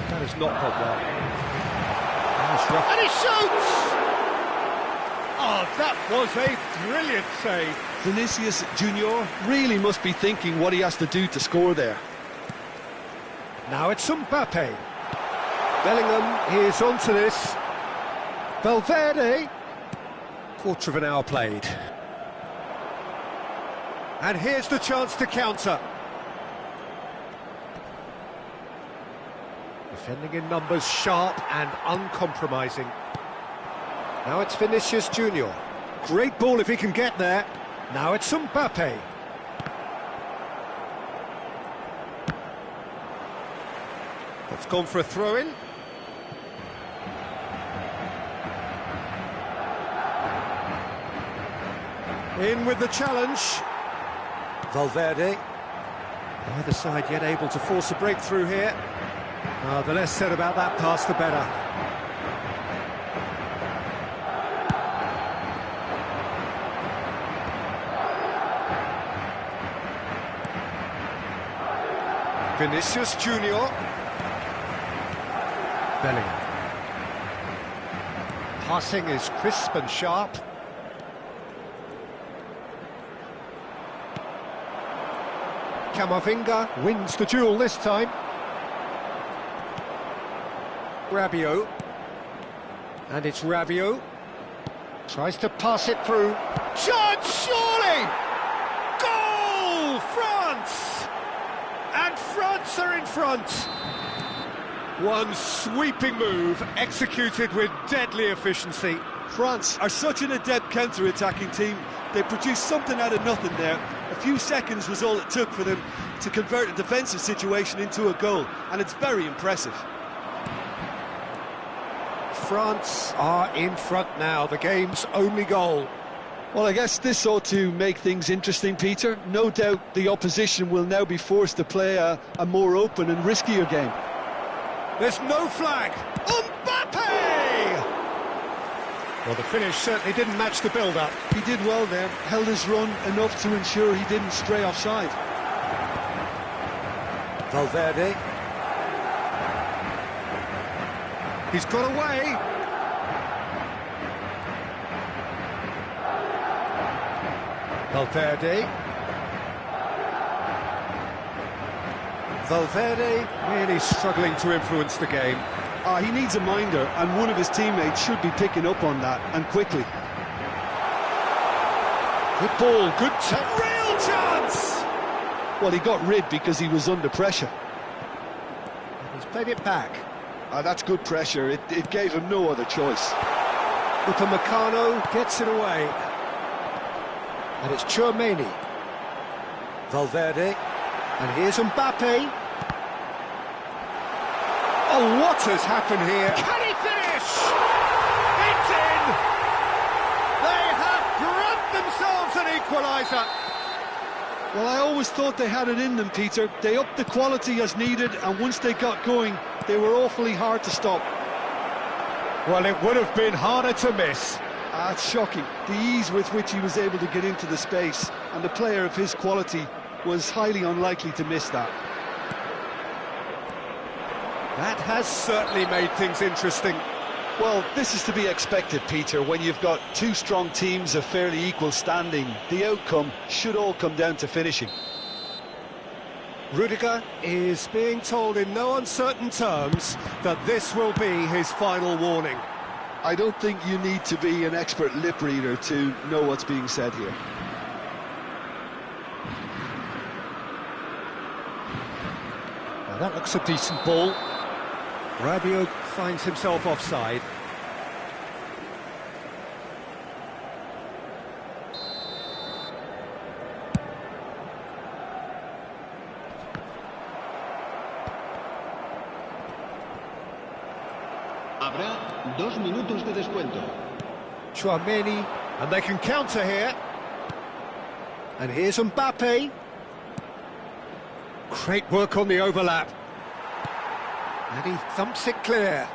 That has not gone well. That's rough. And he shoots! Oh, that was a brilliant save. Vinicius Junior really must be thinking what he has to do to score there. Now it's Mbappe. Bellingham is onto this. Valverde. Quarter of an hour played. And here's the chance to counter. Defending in numbers, sharp and uncompromising. Now it's Vinicius Junior. Great ball if he can get there. Now it's Mbappe. That's gone for a throw-in. In with the challenge. Valverde. Neither side yet able to force a breakthrough here. The less said about that pass, the better. Vinicius Junior. Bellingham. Passing is crisp and sharp. Camavinga wins the duel this time. Rabiot. And it's Rabiot. Tries to pass it through. Chance, surely! Goal! France! And France are in front. One sweeping move, executed with deadly efficiency. France are such an adept counter-attacking team. They produced something out of nothing there. A few seconds was all it took for them to convert a defensive situation into a goal, and it's very impressive. France are in front now, the game's only goal. Well, I guess this ought to make things interesting, Peter. No doubt the opposition will now be forced to play a more open and riskier game. There's no flag. Mbappe! Well, the finish certainly didn't match the build-up. He did well there, held his run enough to ensure he didn't stray offside. Valverde. He's got away. Valverde. Valverde really struggling to influence the game. He needs a minder, and one of his teammates should be picking up on that, and quickly. Good ball, real chance! Well, he got rid because he was under pressure. He's played it back. That's good pressure. It gave him no other choice. Upamecano gets it away. And it's Tchouaméni. Valverde. And here's Mbappe. Oh, what has happened here? Can he finish? It's in! They have grabbed themselves an equaliser. Well, I always thought they had it in them, Peter. They upped the quality as needed, and once they got going, they were awfully hard to stop. Well, it would have been harder to miss. It's shocking, the ease with which he was able to get into the space, and a player of his quality was highly unlikely to miss that. That has certainly made things interesting. Well, this is to be expected, Peter. When you've got two strong teams of fairly equal standing, the outcome should all come down to finishing. Rudiger is being told in no uncertain terms that this will be his final warning. I don't think you need to be an expert lip reader to know what's being said here. Now that looks a decent ball. Rabiot finds himself offside. Habrá 2 minutos de descuento. Tchouaméni, and they can counter here. And here's Mbappe. Great work on the overlap. And he thumps it clear.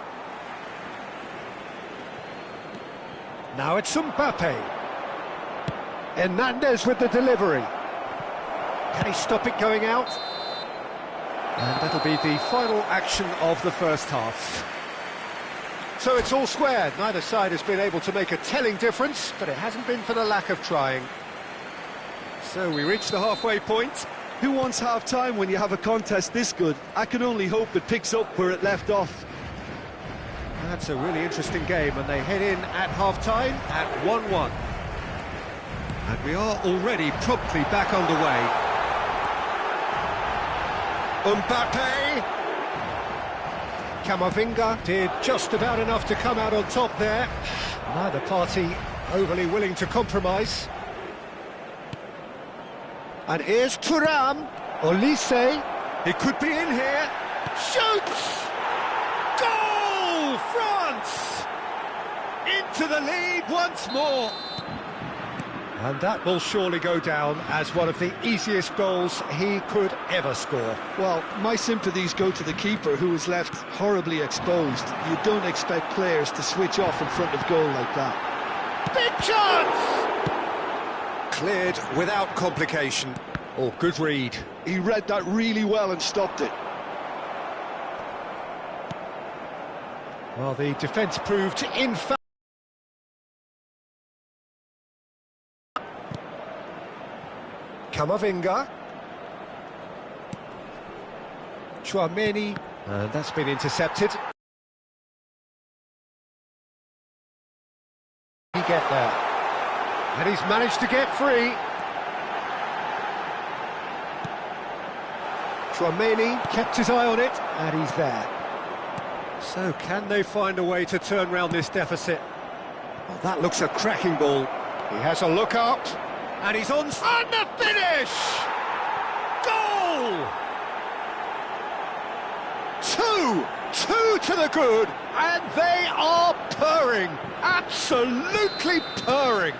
Now it's Mbappe. Hernandez with the delivery. Can he stop it going out? And that'll be the final action of the first half. So it's all square. Neither side has been able to make a telling difference, but it hasn't been for the lack of trying. So we reach the halfway point. Who wants half-time when you have a contest this good? I can only hope it picks up where it left off. That's a really interesting game, and they head in at half-time at 1-1. And we are already promptly back underway. Mbappe! Camavinga did just about enough to come out on top there. Neither party overly willing to compromise. And here's Thuram. Olise. He could be in here. Shoots! Goal! France! Into the lead once more. And that will surely go down as one of the easiest goals he could ever score. Well, my sympathies go to the keeper, who was left horribly exposed. You don't expect players to switch off in front of goal like that. Big chance! Cleared without complication. Oh, good read. He read that really well and stopped it. Well, the defence proved infallible. Camavinga. Tchouaméni. And that's been intercepted. He get there. And he's managed to get free. Tchouaméni kept his eye on it, and he's there. So can they find a way to turn round this deficit? Well, that looks a cracking ball. He has a look up, and he's on the finish! Goal! Two to the good, and they are purring, absolutely purring.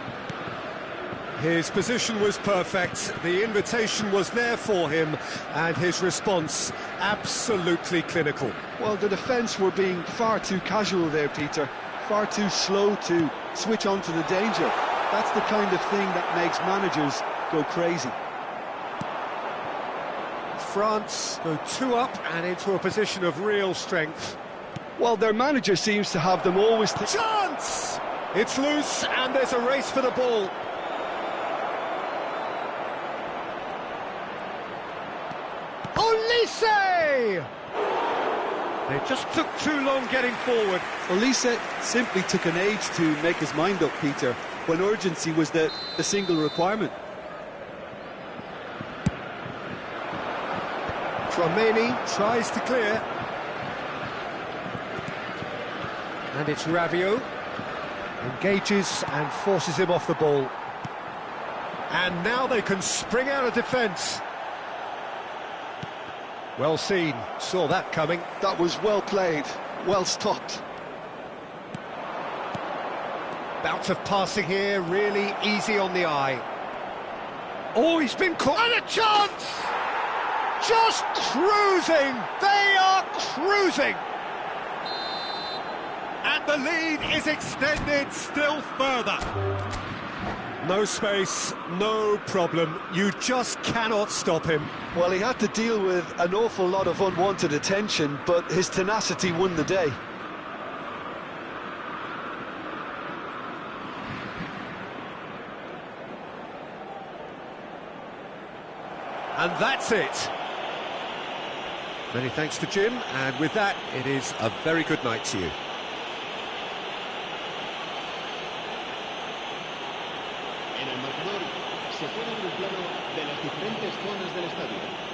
His position was perfect, the invitation was there for him, and his response absolutely clinical. Well, the defence were being far too casual there, Peter. Far too slow to switch on to the danger. That's the kind of thing that makes managers go crazy. France go 2 up and into a position of real strength. Well, their manager seems to have them always... Chance! It's loose, and there's a race for the ball. Olise! Olise! They just took too long getting forward. Olise simply took an age to make his mind up, Peter, when urgency was the single requirement. Tromeni tries to clear. And it's Rabiot. Engages and forces him off the ball. And now they can spring out of defence. Well seen, saw that coming. That was well played, well stopped. Bout of passing here, really easy on the eye. Oh, he's been caught. And a chance! Just cruising! They are cruising! And the lead is extended still further. No space, no problem. You just cannot stop him. Well, he had to deal with an awful lot of unwanted attention, but his tenacity won the day. And that's it. Many thanks to Jim, and with that, it is a very good night to you. En el marcador se juega en un plano de las diferentes zonas del estadio.